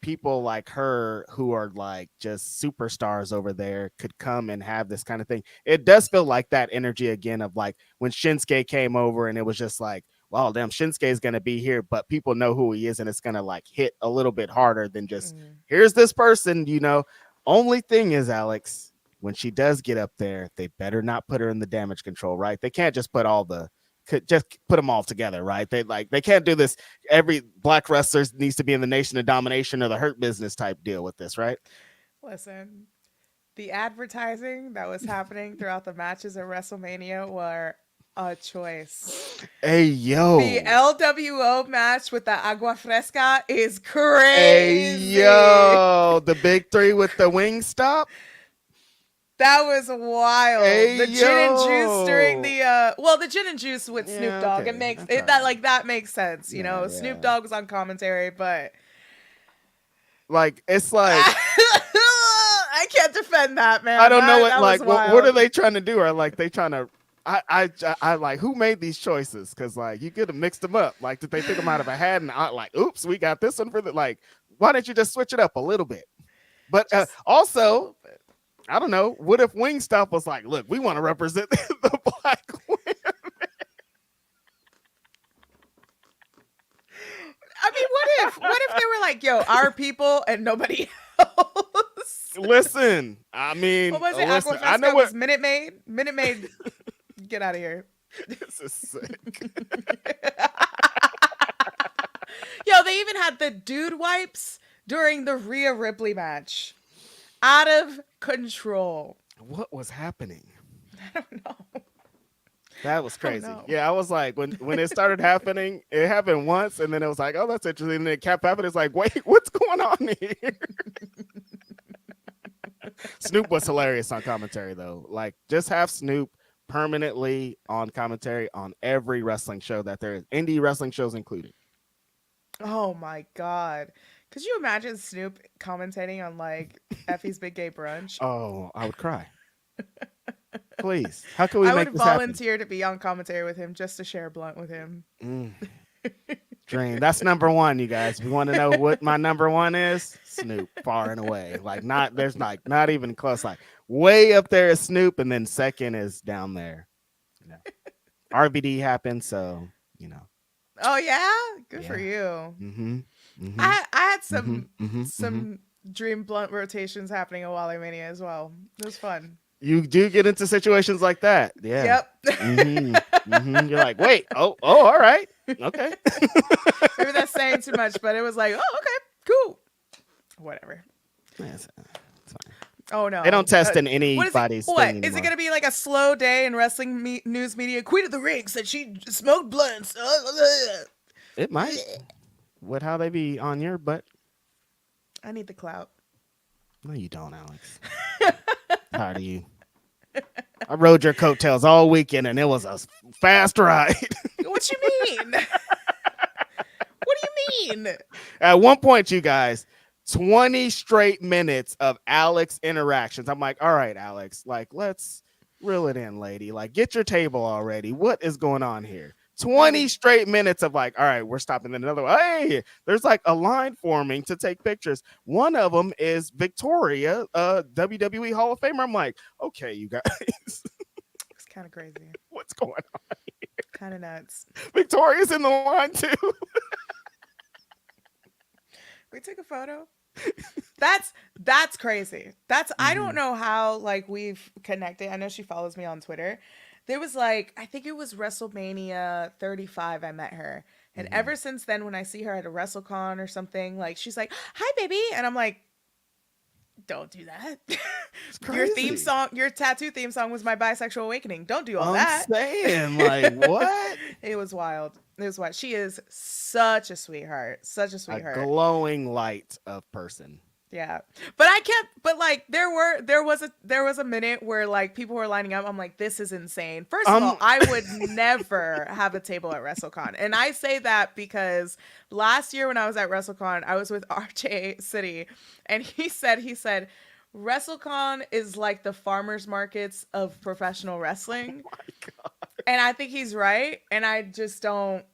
people like her who are like just superstars over there could come and have this kind of thing. It does feel like that energy again of like when Shinsuke came over and it was just like, wow, damn, Shinsuke is going to be here, but people know who he is and it's going to like hit a little bit harder than just Mm. here's this person. Only thing is, Alex, when she does get up there, they better not put her in the damage control, right? They can't just put just put them all together, right? They can't do this. Every black wrestler needs to be in the Nation of Domination or the Hurt Business type deal with this, right? Listen, the advertising that was happening throughout the matches at WrestleMania were a choice. Hey The yo, LWO match with the Agua Fresca is hey crazy. yo, the big three with the wing stop. That was wild. Hey The gin and juice during yo, the the gin and juice with Snoop yeah, Dogg. It okay, makes that's it all that right. like that makes sense, you Yeah, know. Snoop yeah. Dogg was on commentary, but Like it's like I can't defend that, I man. don't know That what that was like what are wild. they trying to do? Are like they trying to I like who made these choices because like you could have mixed them up. Like did they pick them out of a hat and I like, oops, we got this one for the like. Why don't you just switch it up a little bit? But Just a also, little bit. I don't know. What if Wingstop was like, look, we want to represent the black women? I mean, what if they were like, yo, our people and nobody else? Listen, I What mean, was it? listen, I know Aquafresco what was Minute Maid. Minute Maid, get out of here. this is sick. Yo, they even had the dude wipes during the Rhea Ripley match. Out of control. What was happening? I don't know. That was I don't crazy. know. Yeah, I was like, when it started happening, it happened once, and then it was like, oh, that's interesting. And then it kept happening. It's like, wait, what's going on here? Snoop was hilarious on commentary, though. Like, just have Snoop permanently on commentary on every wrestling show that there is, indie wrestling shows included. Oh my god. Could you imagine Snoop commentating on like Effie's Big Gay Brunch? Oh, I would cry. Please, how can we I make would this happen? volunteer to be on commentary with him just to share a blunt with him. Mm, Dream. That's number one, you guys. If you want to know what my number one is, Snoop, far and away. Like not there's like not even close. Like way up there is Snoop, and then second is down there. You know, RVD happened, so you know. Oh yeah, good for Yeah. you. Mm-hmm. Mm-hmm. I had Mm-hmm. some Mm-hmm. Mm-hmm. some dream blunt rotations happening at Wally Mania as well. It was fun. You do get into situations like that. Yeah. Yep. Mm-hmm. Mm-hmm. You're like, wait, oh, all right. Okay. Maybe that's saying too much, but it was like, oh, okay, cool. Whatever. It's fine. Oh no. They don't test in What is it? anybody's What thing is it anymore. going to be like a slow day in wrestling news media? Queen of the Ring said she smoked blunts. It might. With how they be on your butt. I need the clout. No, you don't, Alex. Tired of you. I rode your coattails all weekend, and it was a fast ride. What you mean? What do you mean? At one point, you guys, 20 straight minutes of Alex interactions. I'm like, all right, Alex, like, let's reel it in, lady. Like, get your table already. What is going on here? 20 straight minutes of like, all right, we're stopping. Then another one. Hey, there's like a line forming to take pictures. One of them is Victoria, WWE Hall of Famer. I'm like, okay, you guys, It's kind of crazy. what's going on? Kind of nuts. Victoria's in the line too. We took a photo. That's crazy. That's I don't know how like we've connected. I know she follows me on Twitter. There was like I think it was WrestleMania 35 I met her. And ever since then when I see her at a WrestleCon or something, like she's like, "Hi baby." And I'm like, "Don't do that." Your theme Crazy. song, your tattoo theme song was my bisexual awakening. Don't do all I'm that. saying, like, what? It was wild. It was wild. She is such a sweetheart. Such a A sweetheart. glowing light of person. Yeah. But like there was a minute where like people were lining up. I'm like, this is insane. First of all, I would never have a table at WrestleCon. And I say that because last year when I was at WrestleCon, I was with RJ City and he said WrestleCon is like the farmers markets of professional wrestling. Oh my God. And I think he's right. And I just don't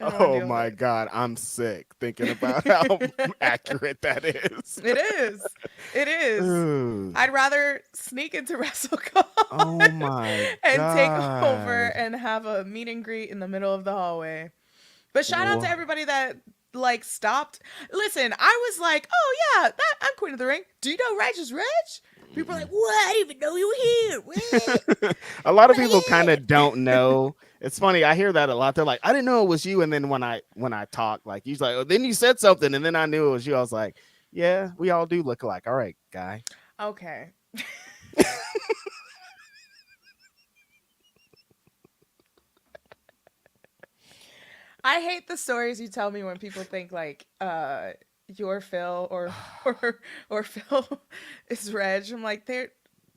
I don't wanna Oh deal my with it. God. I'm sick thinking about how accurate that is. It is. It is. Ooh. I'd rather sneak into WrestleCon Oh my and take over God. and have a meet and greet in the middle of the hallway. But shout out to Wha- everybody that like stopped. Listen, I was like, oh yeah, I'm Queen of the Ring. Do you know Righteous Reg? People are like, what? I didn't even know you were here. What? A lot of people kind of don't know. It's funny. I hear that a lot. They're like, I didn't know it was you. And then when I talk, like he's like, oh, then you said something, and then I knew it was you. I was like, yeah, we all do look alike. All right, guy. Okay. I hate the stories you tell me when people think like you're Phil or Phil is Reg. I'm like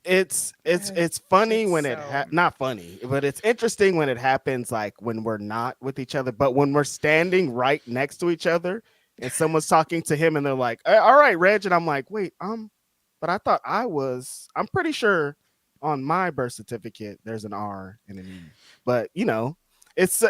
It's funny it's when it so not funny, but it's interesting when it happens like when we're not with each other, but when we're standing right next to each other and someone's talking to him and they're like, all right, Reg," and I'm like, wait, but I thought I'm pretty sure On my birth certificate, there's an R and an E. But it's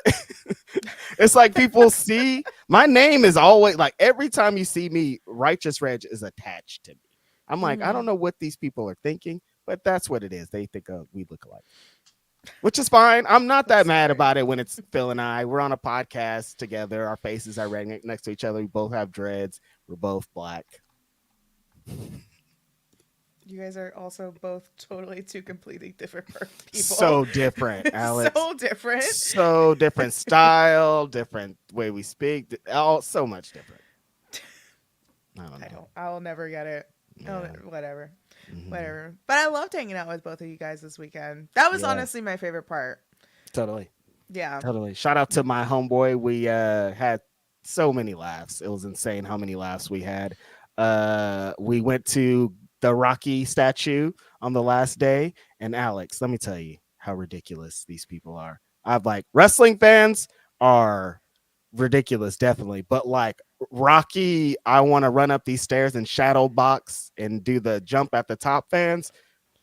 it's like people see my name is always like every time you see me, Righteous Reg is attached to me. I'm like, I don't Mhm. know what these people are thinking, but that's what it is. They think we look alike, which is fine. I'm not that That's mad hilarious. about it when it's Phil and I. We're on a podcast together. Our faces are right next to each other. We both have dreads. We're both black. You guys are also both totally two completely different people. So different, Alex. So different. So different style, different way we speak. All so much different. I don't I know. don't. I'll never get it. Yeah. Whatever. Hmm. Whatever. But I loved hanging out with both of you guys this weekend. That was Yeah. honestly my favorite part. Totally. Yeah. Totally. Shout out to my homeboy. We had so many laughs. It was insane how many laughs we had. We went to the Rocky statue on the last day. And Alex, let me tell you how ridiculous these people are. I've like wrestling fans are ridiculous, definitely. But like Rocky, I want to run up these stairs and shadow box and do the jump at the top fans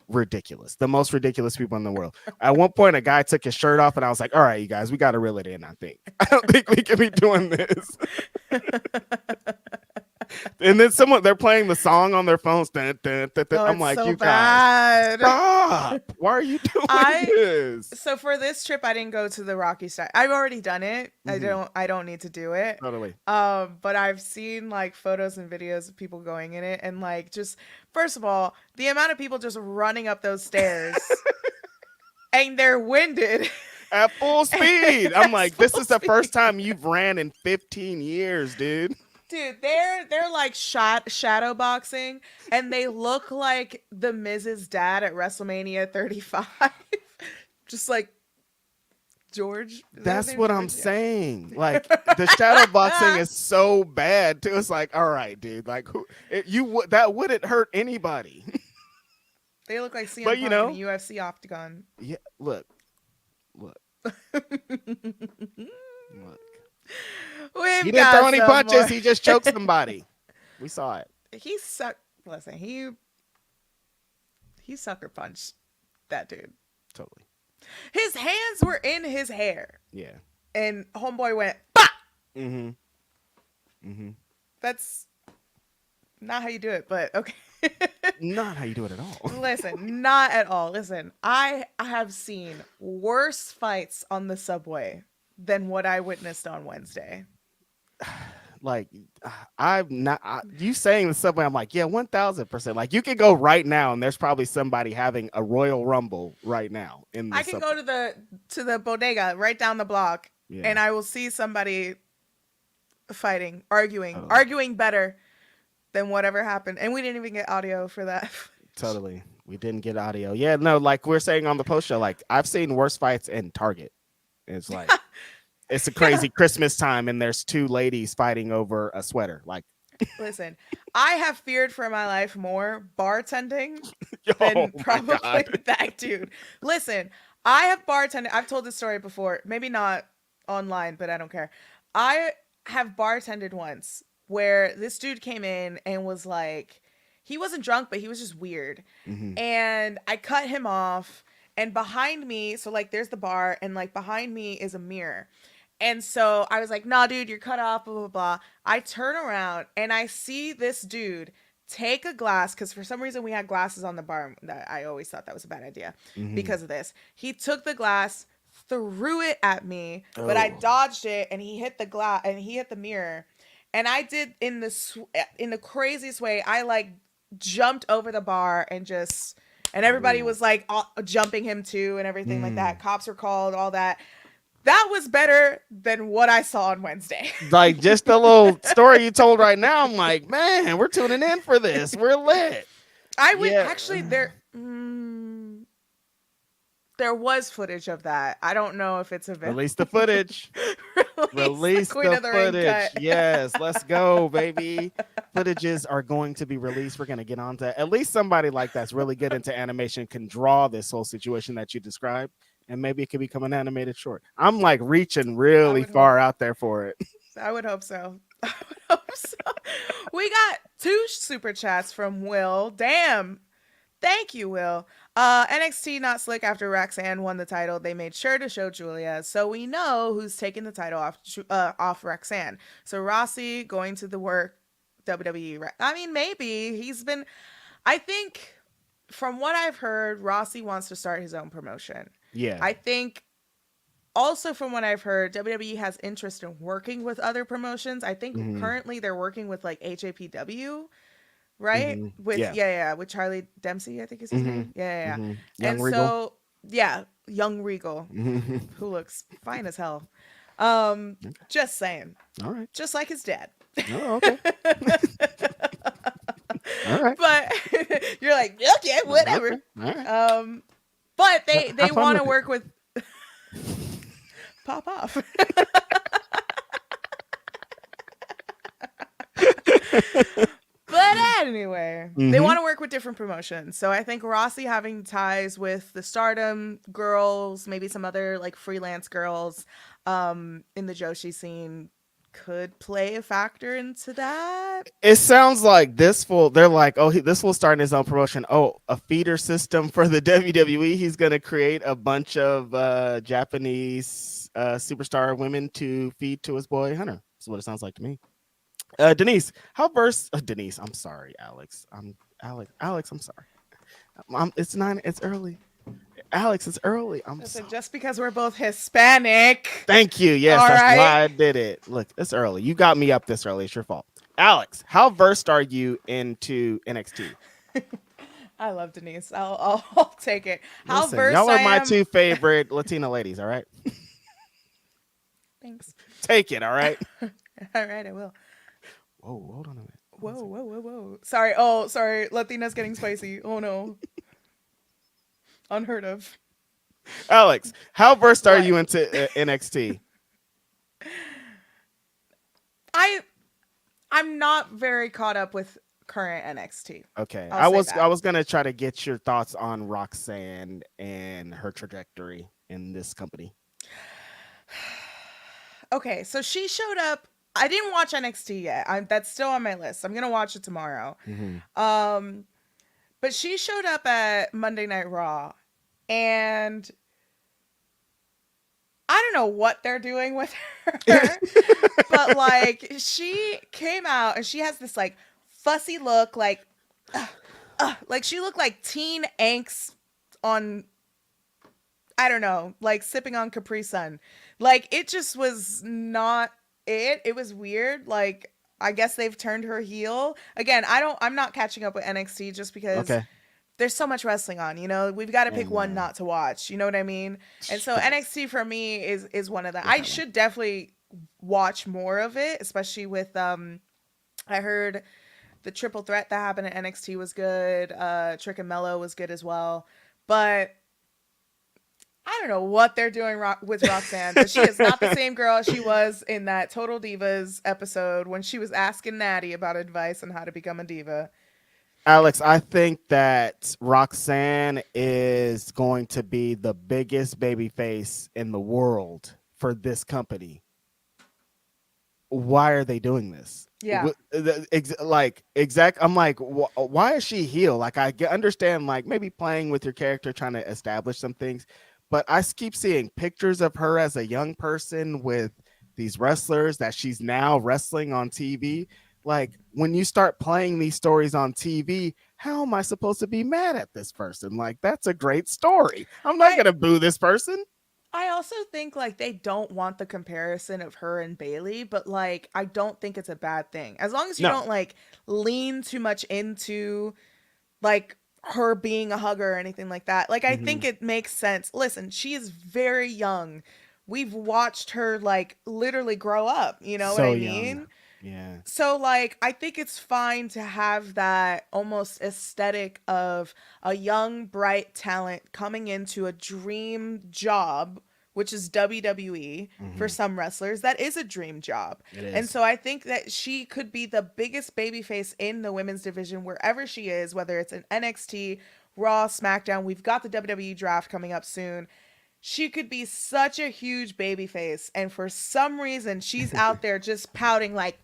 ridiculous. The most ridiculous people in the world. At one point, a guy took his shirt off, and I was like, "All right, you guys, we got to reel it in." I think. I don't think we can be doing this. And then they're playing the song on their phones. Dun, dun, dun, dun. Oh, I'm it's like, so you guys, bad. stop! Why are you doing I this? so for this trip I didn't go to the Rocky side. I've already done it. Hmm. I don't need to do it. Totally. But I've seen like photos and videos of people going in it and like just first of all, the amount of people just running up those stairs and they're winded At full speed. I'm at like, this full is the first speed. time you've ran in 15 years, dude. Dude, they're like shadow boxing and they look like the Miz's dad at Wrestlemania 35. Just like George. Is that his That's name? what I'm George? Yeah. saying. Like the shadow boxing is so bad too. It's like, all right, dude. Like that wouldn't hurt anybody. They look like But CM Punk in a UFC octagon. yeah. Look, look. He We've didn't throw got any some punches. more. He just choked somebody. We saw it. He suck. Listen, he sucker punched that dude. Totally. His hands were in his hair, Yeah. and homeboy went. Bah! Mm-hmm. Mm-hmm. That's not how you do it, but okay. Not how you do it at all. Listen, not at all. Listen, I have seen worse fights on the subway than what I witnessed on Wednesday. Like I'm not you saying the subway. I'm like, yeah, 1,000%. Like you can go right now, and there's probably somebody having a Royal Rumble right now in the I can subway. go to the bodega right down the block, Yeah. and I will see somebody fighting, Totally. arguing better than whatever happened. And we didn't even get audio for that. Totally. We didn't get audio. Yeah, no, like we're saying on the post show, like I've seen worse fights in Target. It's like it's a Yeah. crazy Christmas time, and there's two ladies fighting over a sweater. Like, Listen, I have feared for my life more bartending oh than my probably god. that dude. Listen, I have bartended. I've told this story before, maybe not online, but I don't care. I have bartended once where this dude came in and was like, he wasn't drunk, but he was just weird. Hmm. And I cut him off. And behind me, so like there's the bar, and like behind me is a mirror. And so I was like, nah, dude, you're cut off, blah, blah, blah. I turn around and I see this dude take a glass, because for some reason we had glasses on the bar. That I always thought that was a bad idea Hmm. because of this. He took the glass, threw it at me, but I Oh. dodged it, and he hit the glass, and he hit the mirror. And I did in the craziest way. I like jumped over the bar and just, and everybody Oh. was like jumping him too and everything like Mm. that. Cops were called, all that. That was better than what I saw on Wednesday. Like just the little story you told right now, I'm like, man, we're tuning in for this. We're lit. I would Yeah. actually there was footage of that. I don't know if it's available. Release the footage. Release Release the Queen the of the Ring footage. cut. Yes, let's go, baby. Footages are going to be released. We're going to get on to at least somebody like that's really good into animation can draw this whole situation that you described, and maybe it could become an animated short. I'm like reaching I really would far hope. out there for it. I would hope so. I would hope so. We got 2 super chats from Will. Damn. Thank you, Will. NXT not slick after Roxanne won the title. They made sure to show Julia, so we know who's taking the title off Roxanne. So Rossi going to the work WWE. I mean, maybe he's been. I think from what I've heard, Rossi wants to start his own promotion. Yeah. I think also from what I've heard, WWE has interest in working with other promotions. I think Hmm. currently they're working with like HAPW, right? Hmm. With Yeah. yeah, with Charlie Dempsey, I think is his Hmm. name. Yeah. Hmm. Young And Regal. so yeah, young Regal, Hmm. who looks fine as hell. Just saying, All right. just like his dad. Oh, okay. All right. But you're like, okay, Okay. whatever. All right. Um, but they Have fun want to with it. work with pop off. But anyway, they Hmm. want to work with different promotions. So I think Rossi having ties with the Stardom girls, maybe some other like freelance girls in the Joshi scene could play a factor into that. It sounds like this fool. They're like, oh, this will start his own promotion. Oh, a feeder system for the WWE. He's going to create a bunch of Japanese superstar women to feed to his boy Hunter. That's what it sounds like to me. Denise, how versed? Denise, I'm sorry, Alex. I'm Alex. Alex, I'm sorry. It's 9. It's early. Alex, it's early. I'm Listen, sorry. just because we're both Hispanic. Thank you. Yes, All that's right. why I did it. Look, it's early. You got me up this early. It's your fault. Alex, how versed are you into NXT? I love Denise. I'll take it. How Listen, versed y'all I are my am. two favorite Latina ladies. All right, Thanks. take it. All right. All right, I will. Whoa, hold on a minute. One Whoa, second. whoa, whoa, whoa. Sorry. Oh, sorry. Latina's getting spicy. Oh no. Unheard of. Alex, how versed are What? you into NXT? I I'm not very caught up with current NXT. Okay, I'll I say was I that. was gonna try to get your thoughts on Roxanne and her trajectory in this company. Okay, so she showed up. I didn't watch NXT yet. That's still on my list. I'm gonna watch it tomorrow. Hmm. Um, but she showed up at Monday Night Raw, and I don't know what they're doing with her, but like she came out and she has this like fussy look, like she looked like teen angst on, I don't know, like sipping on Capri Sun. Like it just was not it. It was weird. Like I guess they've turned her heel. Again, I'm not catching up with NXT just because Okay. there's so much wrestling on, we've got to pick one Yeah. not to watch, you know what I mean? And so Facts. NXT for me is one of them. Is I that one? should definitely watch more of it, especially with I heard the triple threat that happened at NXT was good. Trick and Mello was good as well. But I don't know what they're doing with Roxanne, but she is not the same girl she was in that Total Divas episode when she was asking Natty about advice on how to become a diva. Alex, I think that Roxanne is going to be the biggest baby face in the world for this company. Why are they doing this? Yeah. Like exact, I'm like, why is she heel? Like understand, like maybe playing with your character, trying to establish some things, but I keep seeing pictures of her as a young person with these wrestlers that she's now wrestling on TV. Like when you start playing these stories on TV, how am I supposed to be mad at this person? Like that's a great story. I'm not I gonna boo this person. I also think like they don't want the comparison of her and Bailey, but like I don't think it's a bad thing. As long as you No. don't like lean too much into like her being a hugger or anything like that. Like I Hmm. think it makes sense. Listen, she is very young. We've watched her like literally grow up, you know what So I young. mean? Yeah. So like I think it's fine to have that almost aesthetic of a young bright talent coming into a dream job, which is WWE. For Hmm. some wrestlers that is a dream job. It And is. so I think that she could be the biggest babyface in the women's division wherever she is, whether it's in NXT, Raw, SmackDown. We've got the WWE draft coming up soon. She could be such a huge babyface, and for some reason she's out there just pouting like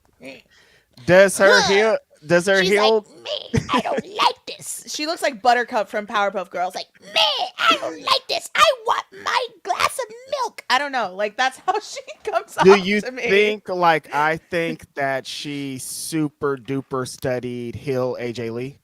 Does her huh. heel? Does her She's like, heel? me, I don't like this. She looks like Buttercup from Powerpuff Girls. Like, me, I don't like this. I want my glass of milk. I don't know. Like, that's how she comes Do off you to me. think like I think that she super duper studied Hill AJ Lee?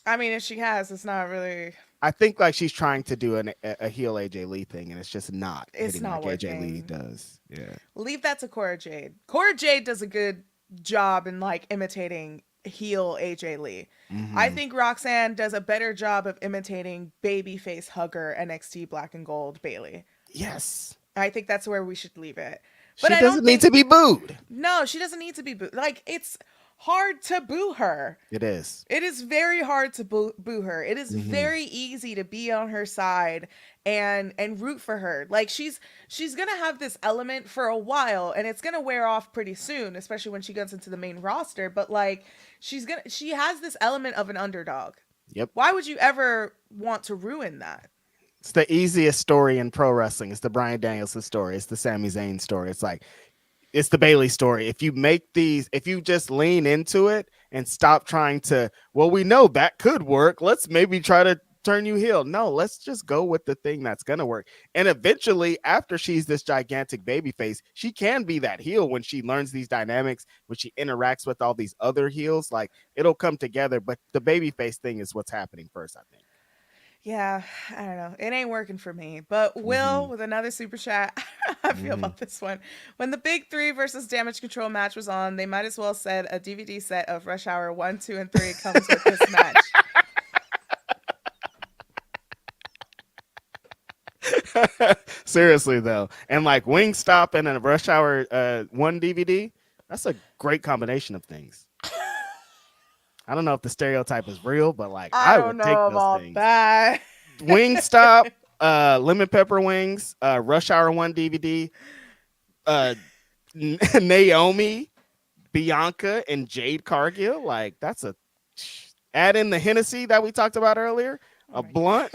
I mean, if she has, it's not really. I think like she's trying to do a heel AJ Lee thing, and it's just not It's hitting not like AJ Lee working. does. Yeah. Leave that to Cora Jade. Cora Jade does a good job in like imitating heel AJ Lee. I Hmm. think Roxanne does a better job of imitating babyface hugger NXT Black and Gold Bailey. Yes. I think that's where we should leave it. But She I don't doesn't need think to be booed. no, she doesn't need to be like it's hard to boo her. It is. It is very hard to boo her. It is Hmm. very easy to be on her side and root for her. Like she's going to have this element for a while and it's going to wear off pretty soon, especially when she gets into the main roster, but like she has this element of an underdog. Yep. Why would you ever want to ruin that? It's the easiest story in pro wrestling. It's the Bryan Danielson story. It's the Sami Zayn story. It's like it's the Bailey story. If you make these, if you just lean into it and stop trying to, well, we know that could work. Let's maybe try to turn you heel. No, let's just go with the thing that's gonna work. And eventually, after she's this gigantic baby face, she can be that heel when she learns these dynamics, when she interacts with all these other heels. Like it'll come together. But the baby face thing is what's happening first, I think. Yeah, I don't know. It ain't working for me. But Will Hmm. with another super chat. I feel Hmm. about this one. When the Big Three versus Damage Control match was on, they might as well said a DVD set of Rush Hour 1, 2, and 3 comes with this match. Seriously though, and like Wingstop and a Rush Hour one DVD, that's a great combination of things. I don't know if the stereotype is real, but like I I don't would take know those about things. that. Wingstop, lemon pepper wings, Rush Hour one DVD, uh, Naomi, Bianca, and Jade Cargill. Like that's a add in the Hennessy that we talked about earlier, Oh a my god. blunt.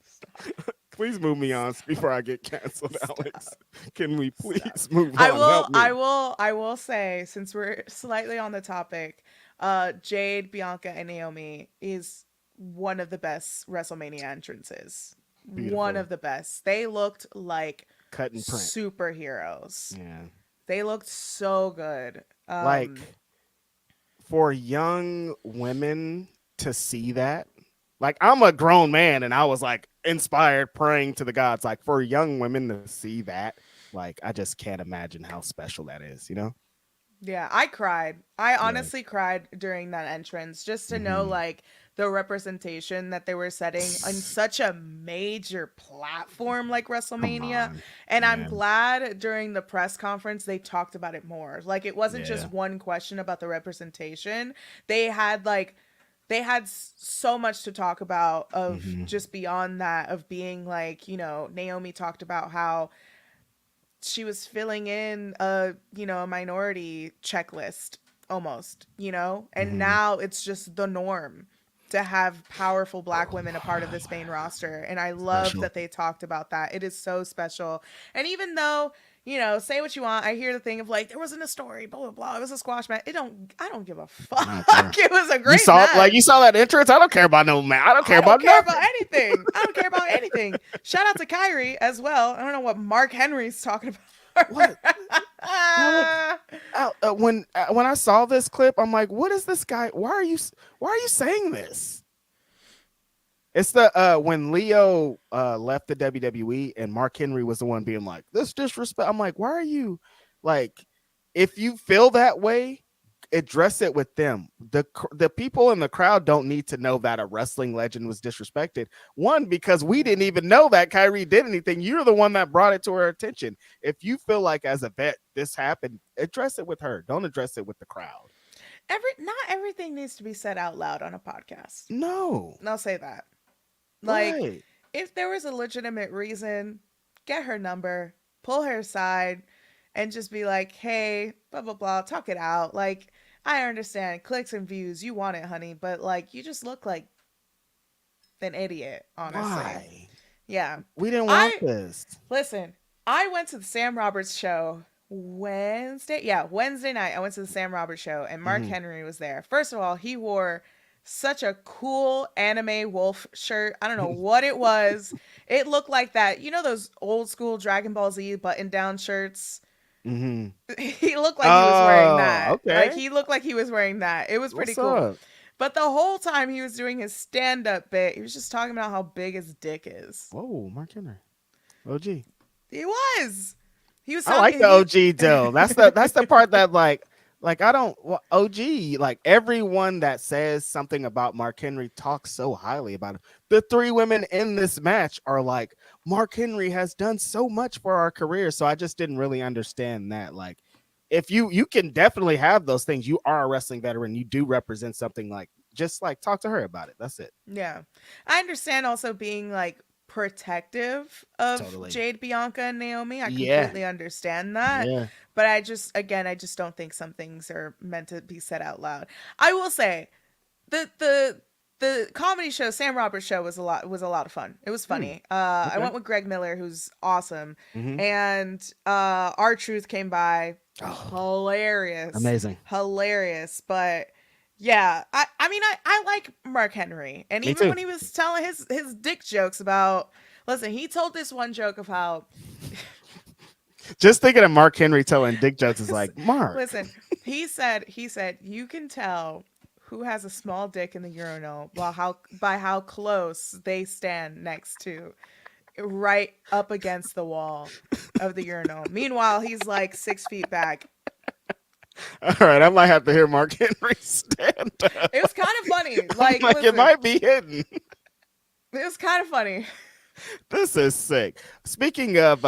Stop. Please move me on before I get canceled, Alex. Stop. Can we Stop. please move I on? will Help I me. will I will say since we're slightly on the topic, Jade, Bianca, and Naomi is one of the best WrestleMania entrances. One Beautiful. of the best. They looked like Cut and print. superheroes. Yeah. They looked so good. Like for young women to see that, like I'm a grown man and I was like inspired praying to the gods. Like for young women to see that, like I just can't imagine how special that is, you know? Yeah, I cried. I Yeah. honestly cried during that entrance just to know Hmm. like the representation that they were setting on such a major platform like Come WrestleMania. on. And I'm Yeah. glad during the press conference they talked about it more. Like it wasn't Yeah. just one question about the representation. They had like they had so much to talk about of Hmm. just beyond that of being like, Naomi talked about how she was filling in a minority checklist almost, and Hmm. now it's just the norm to have powerful black women a part of this main roster, and I love Special. that they talked about that. It is so special. And even though, say what you want, I hear the thing of like there wasn't a story, blah blah blah, it was a squash match. I don't give a I fuck. don't care. It was a You great saw like match. you saw that entrance. I don't care about no man. I don't care I don't about care about nothing. anything. I don't care about anything. Shout out to Kyrie as well. I don't know what Mark Henry's talking about. What Alex? When I saw this clip, I'm like, what is this guy? Why are you saying this? It's the when Leo left the WWE and Mark Henry was the one being like, this disrespect. I'm like, why are you like if you feel that way, address it with them. The people in the crowd don't need to know that a wrestling legend was disrespected. One, because we didn't even know that Kyrie did anything. You're the one that brought it to her attention. If you feel like as a vet this happened, address it with her. Don't address it with the crowd. Not everything needs to be said out loud on a podcast. No. And I'll say that. Like, Right. if there was a legitimate reason, get her number, pull her aside, and just be like, hey, blah, blah, blah, talk it out. Like, I understand clicks and views, you want it, honey, but like, you just look like an idiot, honestly. Why? Yeah. We didn't want I, this. listen, I went to the Sam Roberts show Wednesday. Yeah, Wednesday night I went to the Sam Roberts show and Mark Hmm. Henry was there. First of all, he wore such a cool anime wolf shirt. I don't know what it was. It looked like that. You know those old school Dragon Ball Z button down shirts? Hmm. He looked like he was wearing Oh, that. Like okay. he looked like he was wearing that. It was pretty What's cool. up? But the whole time he was doing his stand up bit, he was just talking about how big his dick is. Whoa, Mark Henry. OG. He was. He was I like talking the he OG though. That's the part that like I don't OG like everyone that says something about Mark Henry talks so highly about him. The three women in this match are like Mark Henry has done so much for our career. So I just didn't really understand that. Like if you can definitely have those things. You are a wrestling veteran. You do represent something like just like talk to her about it. That's it. Yeah. I understand also being like protective of Totally. Jade, Bianca, and Naomi. I Yeah. completely understand that. Yeah. But I just don't think some things are meant to be said out loud. I will say the comedy show, Sam Roberts show was a lot of fun. It was Hmm. funny. I Okay. went with Greg Miller, who's awesome, Hmm. and our truth came by. Oh, Hilarious, amazing. hilarious. But yeah, I mean I like Mark Henry, and Me even too. when he was telling his dick jokes about, listen, he told this one joke of how Just thinking of Mark Henry telling dick jokes is like, Mark. listen, he said you can tell who has a small dick in the urinal by how close they stand next to, right up against the wall of the urinal. Meanwhile, he's like 6 feet back. All right, I might have to hear Mark Henry stand up. It was kind of funny. I'm Like, like, it listen, might be hidden. it was kind of funny. This is sick. Speaking of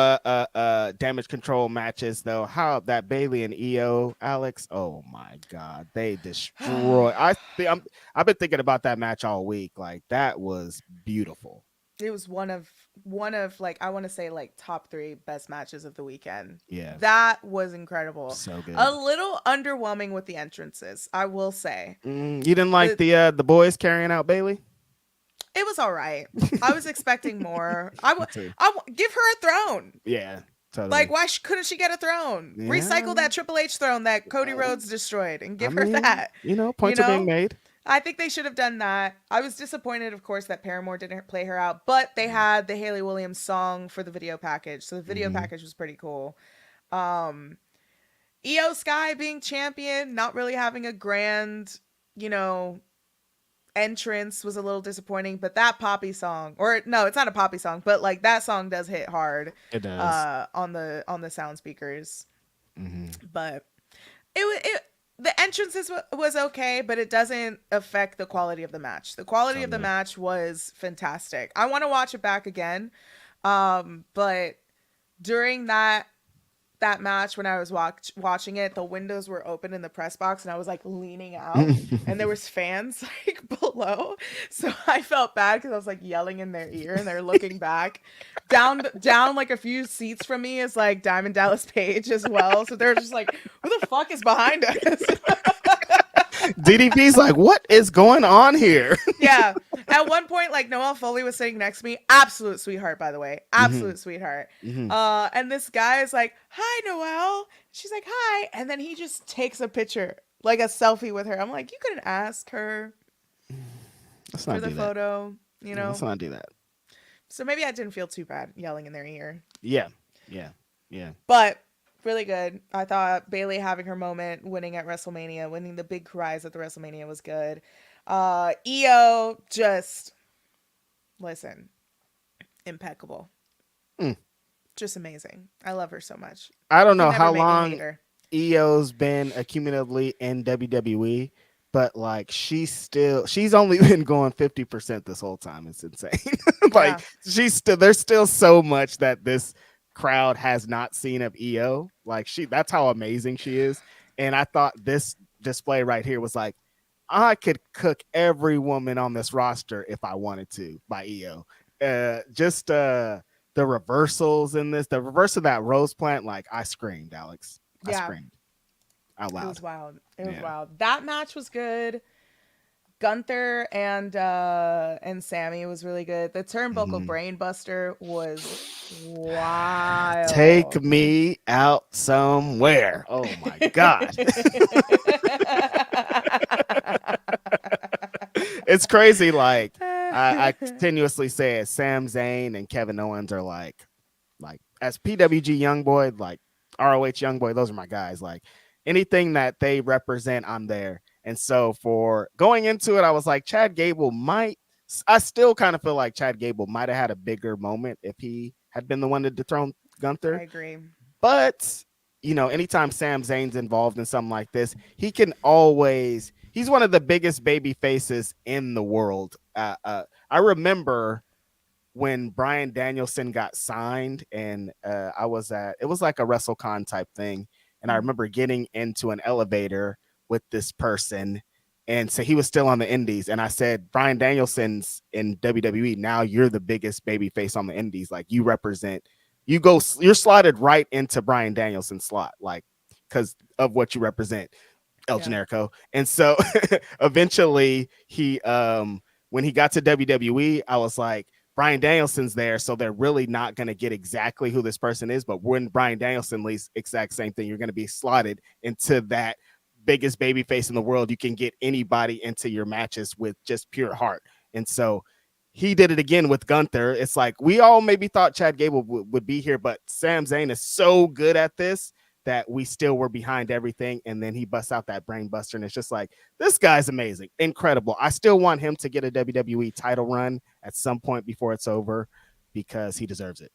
damage control matches, though, how that Bailey and EO, Alex, oh my God, they destroy. I've been thinking about that match all week. Like that was beautiful. It was one of like I want to say like top 3 best matches of the weekend. Yeah, That was incredible. so A good. little underwhelming with the entrances, I will say. You didn't like The the boys carrying out Bailey? It was all right. I was expecting more. Me too. Give her a throne. Yeah, Like, totally. why couldn't she get a throne? Yeah, Recycle that Triple H throne that Cody Rhodes destroyed and I give her mean, that. You points are being know? made. I think they should have done that. I was disappointed, of course, that Paramore didn't play her out, but they had the Haley Williams song for the video package. So the video Mm-hmm. package was pretty cool. Um, Io Sky being champion, not really having a grand, you know, entrance was a little disappointing, but that Poppy song, or no, it's not a Poppy song, but like that song does hit hard It does. on the sound speakers. Mm-hmm. But it the entrances was okay, but it doesn't affect the quality of the match. The quality of the Totally. match was fantastic. I want to watch it back again. But during that match, when I was watching it, the windows were open in the press box and I was like leaning out and there was fans like below, so I felt bad because I was like yelling in their ear and they're looking back. Down like a few seats from me is like Diamond Dallas Page as well, so they're just like, who the fuck is behind us? DDP's like, what is going on here? Yeah. At one point, like Noelle Foley was sitting next to me. Absolute sweetheart, by the way. Hmm. Absolute sweetheart. Hmm. And this guy is like, "Hi, Noelle." She's like, "Hi," and then he just takes a picture, like a selfie with her. I'm like, you couldn't ask her Let's for not the do that. photo, you Yeah, let's know? not do that. So maybe I didn't feel too bad yelling in their ear. Yeah, yeah, yeah. But really good. I thought Bailey having her moment, winning at WrestleMania, winning the big prize at the WrestleMania was good. Io just listen, impeccable. Mm. Just amazing. I love her so much. I don't You can know never how make me hate long her. EO's been accumulatively in WWE, but like she's only been going 50% this whole time. It's insane. Yeah. Like there's still so much that this crowd has not seen of EO. Like that's how amazing she is. And I thought this display right here was like, I could cook every woman on this roster if I wanted to by EO. Just the reversals in this, the reverse of that rose plant, like I screamed, Alex. I Yeah. screamed out It was loud. wild. It was Yeah. wild. That match was good. Gunther and Sammy was really good. The turnbuckle Mhm. brain buster was Take wild. me out somewhere. Oh my God. It's crazy. Like I continuously say it, Sam Zayn and Kevin Owens are like as PWG young boy, like ROH young boy, those are my guys. Like anything that they represent, I'm there. And so for going into it, I was like, Chad Gable might. I still kind of feel like Chad Gable might have had a bigger moment if he had been the one to dethrone I Gunther. agree. But anytime Sam Zayn's involved in something like this, he can always. He's one of the biggest baby faces in the world. I remember when Brian Danielson got signed, and I was at. It was like a WrestleCon type thing, and I Mhm. remember getting into an elevator with this person. And so he was still on the Indies, and I said, Brian Danielson's in WWE now. You're the biggest baby face on the Indies. Like you represent you're slotted right into Brian Danielson's slot, like because of what you represent, El Yeah. Generico. And so eventually when he got to WWE, I was like, Brian Danielson's there, so they're really not going to get exactly who this person is. But when Brian Danielson leaves, exact same thing. You're going to be slotted into that biggest baby face in the world. You can get anybody into your matches with just pure heart. And so he did it again with Gunther. It's like we all maybe thought Chad Gable would be here, but Sam Zayn is so good at this that we still were behind everything. And then he busts out that brain buster. And it's just like, this guy's amazing, incredible. I still want him to get a WWE title run at some point before it's over because he deserves it.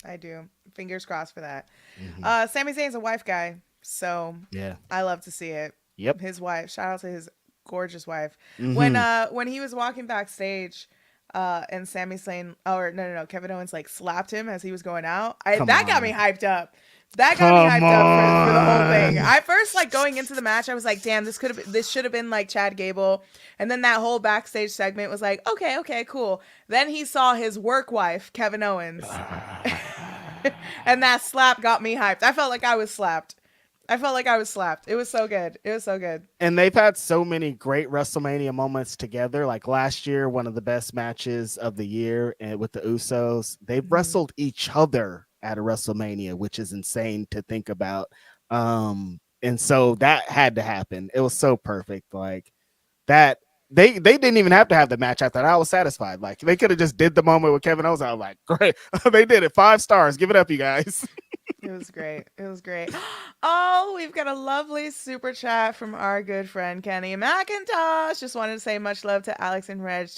I do. Fingers crossed for that. Mm-hmm. Sami Zayn's a wife guy, so Yeah. I love to see it. Yep. His wife. Shout out to his gorgeous wife. Mm-hmm. When he was walking backstage, and Sami Zayn, or no, Kevin Owens like slapped him as he was going out. Come That got on. me hyped up. That got me Come hyped up for the whole thing. on. I first like going into the match, I was like, damn, this should have been like Chad Gable. And then that whole backstage segment was like, okay, cool. Then he saw his work wife, Kevin Owens. And that slap got me hyped. I felt like I was slapped. It was so good. It was so good. And they've had so many great WrestleMania moments together. Like last year, one of the best matches of the year with the Usos. They've Mhm. wrestled each other at a WrestleMania, which is insane to think about. And so that had to happen. It was so perfect. Like that they didn't even have to have the match after that. I was satisfied. Like they could have just did the moment with Kevin Owens. I was like, great. They did it. 5 stars. Give it up, you guys. It was great. It was great. Oh, we've got a lovely super chat from our good friend Kenny McIntosh. Just wanted to say much love to Alex and Reg,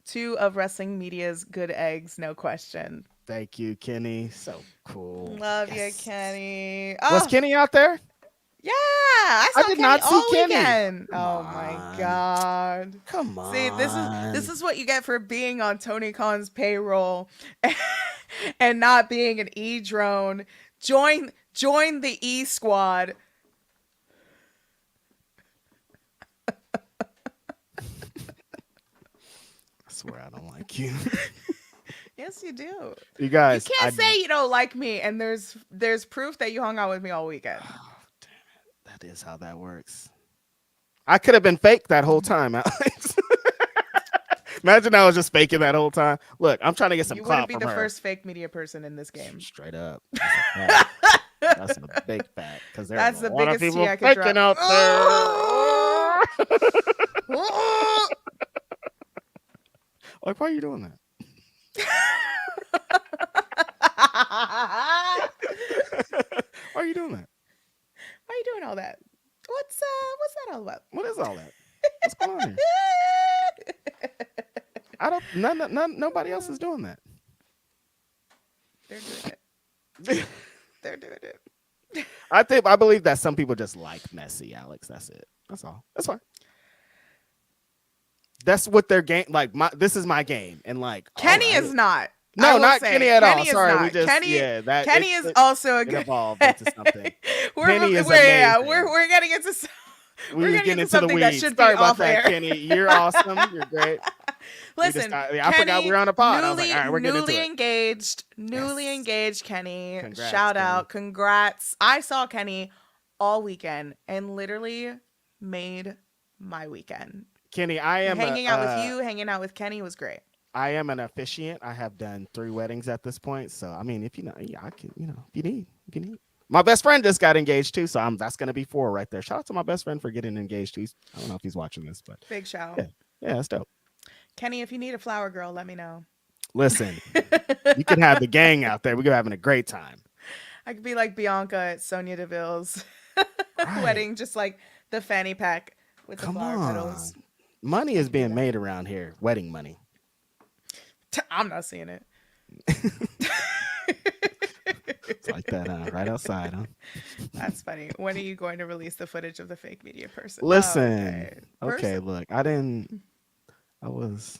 two of wrestling media's good eggs, no question. Thank you, Kenny. So cool. Love you, Yes. Kenny. Was Oh, Kenny out there? yeah, I I saw did Kenny not see all Kenny. weekend. Come Oh my on. god. Come See, this on. is what you get for being on Tony Khan's payroll and not being an E drone. Join the E squad. I swear I don't like you. Yes, you do. You You guys, can't say you don't like me, and there's proof that you hung out with me all weekend. oh, damn it. That is how that works. I could have been fake that whole time, Alex. Imagine I was just faking that whole time. Look, I'm trying to get some You wouldn't clout be from the her. first fake media person in this game. Straight up. That's a fact. That's a big fact because there's That's a the lot of biggest tea people I could faking drop. out there. Like, why are you doing that? Why are you doing that? Why are you doing all that? What's that all about? What is all that? What's going on here? I don't. Nobody else is doing that. They're doing it. They're doing it. I believe that some people just like messy, Alex. That's it. That's all. That's fine. That's what their game. Like this is my game, and like all Kenny right. is not. I No, will not say, Kenny at all. Kenny is Sorry, we not. just yeah that Kenny is also a it good. evolved into something. Kenny is We're getting into We we're was getting getting into into the something that weeds. should Sorry be about off that, air. Kenny. You're awesome. You're great. Listen, I forgot we were on a pod. I was like, all right, we're getting into newly it. engaged, newly Yes. engaged Kenny. Congrats, Shout Kenny. out, congrats! I saw Kenny all weekend and literally made my weekend. Kenny, I am a Hanging out with you, hanging out with Kenny was great. I am an officiant. I have done 3 weddings at this point. So I mean, if you know, yeah, I can, if you need. My best friend just got engaged too, so that's gonna be 4 right there. Shout out to my best friend for getting engaged. I don't know if he's watching this, but Big shout. yeah, yeah, that's dope. Kenny, if you need a flower girl, let me know. Listen, you can have the gang out there. We're having a great time. I could be like Bianca at Sonia Deville's Right. wedding, just like the fanny pack with the Come flower on. petals. Money I is could do being that. made around here. Wedding money. I'm not seeing it. It's like that, right outside, huh? That's funny. When are you going to release the footage of the fake media person? Oh, Listen. okay. Okay, Person. look. I was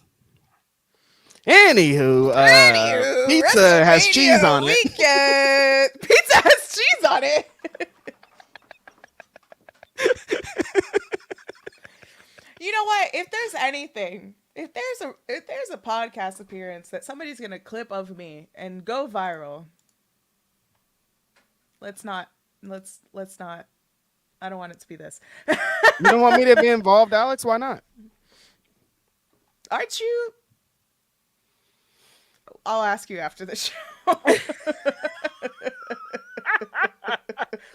Anywho, Anywho, pizza has cheese WrestleMania on it. weekend. Pizza has cheese on it. You know what? If there's anything, if there's a podcast appearance that somebody's gonna clip of me and go viral, let's not. Let's not. I don't want it to be this. You don't want me to be involved, Alex? Why not? Aren't you? I'll ask you after the show.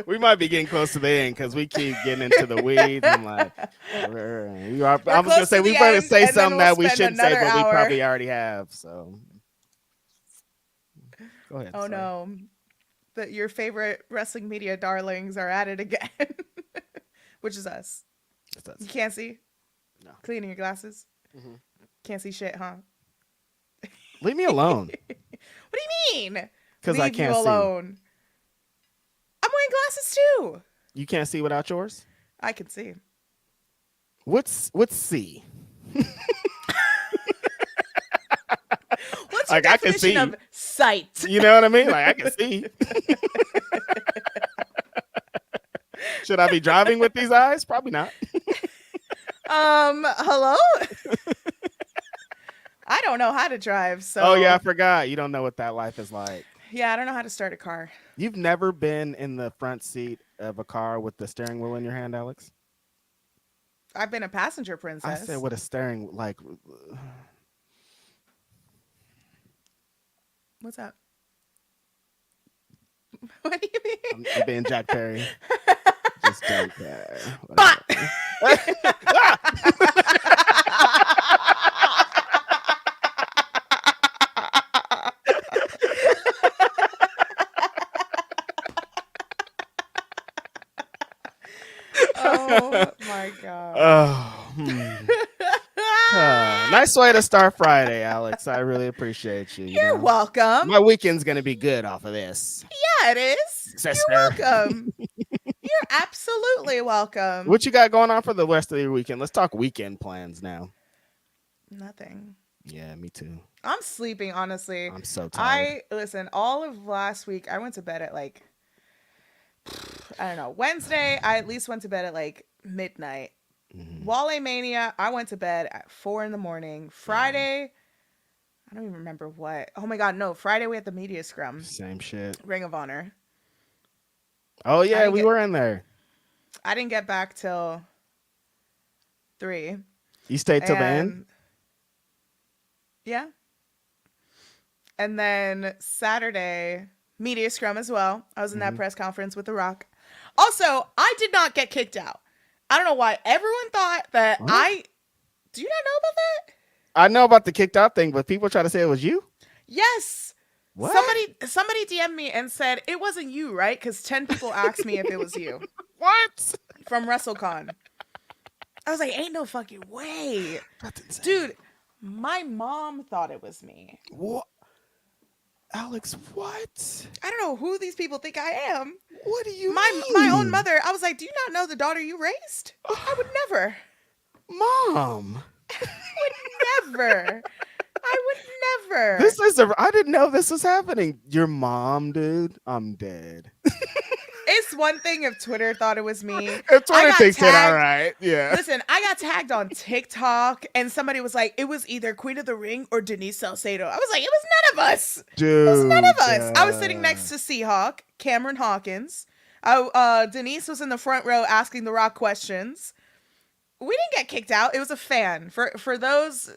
We might be getting close to the end because we keep getting into the weeds. And like, I was gonna say we better say something that we shouldn't say, but we probably already have. So, go ahead. Oh sorry. no, that your favorite wrestling media darlings are at it again, which is us. It's us. You can't see. No. Cleaning your glasses. Mhm. Can't see shit, huh? Leave me alone. What do you mean? Because I Leave can't you see. alone. I'm wearing glasses too. You can't see without yours. I can see. What's C? What's your Like, I can definition see. of sight? You know what I mean? Like I can see. Should I be driving with these eyes? Probably not. Hello? I don't know how to drive, so Oh yeah, I forgot. You don't know what that life is like. yeah, I don't know how to start a car. You've never been in the front seat of a car with the steering wheel in your hand, Alex? I've been a passenger I princess. said with a steering like What's up? What do you mean? I'm being Jack Perry. Just don't care. But oh my god. Nice way to start Friday, Alex. I really appreciate you. You're welcome. My weekend's gonna be good off of this. Yeah, it is. Sister. You're welcome. You're absolutely welcome. What you got going on for the rest of your weekend? Let's talk weekend plans now. Nothing. Yeah, me too. I'm sleeping, honestly. I'm so tired. Listen, all of last week I went to bed at like I don't know, Wednesday I at least went to bed at like midnight. Wale Mania, I went to bed at 4 a.m. Friday, I don't even remember what. Oh my god, no, Friday we had the media scrum. Same shit. Ring of Honor. Oh yeah, we were in there. I didn't get back till 3. You stayed till the end? Yeah. And then Saturday, media scrum as well. I was in that press conference with The Rock. Also, I did not get kicked out. I don't know why everyone thought that Do you not know about that? I know about the kicked out thing, but people try to say it was you. Yes. What? Somebody DM'd me and said it wasn't you, right? Because 10 people asked me if it was you. What? From WrestleCon. I was like, ain't no fucking way. That's insane. Dude, my mom thought it was me. What? Alex, what? I don't know who these people think I am. What do you My mean? own mother. I was like, do you not know the daughter you raised? I would never. Mom. Never. I would never. I didn't know this was happening. Your mom, dude. I'm dead. It's one thing if Twitter thought it was me. If Twitter thinks it, all right. Yeah. Listen, I got tagged on TikTok and somebody was like, it was either Queen of the Ring or Denise Salcedo. I was like, it was none of us. Dude. It was none of us. I was sitting next to Seahawk, Cameron Hawkins. Denise was in the front row asking The Rock questions. We didn't get kicked out. It was a fan. For those,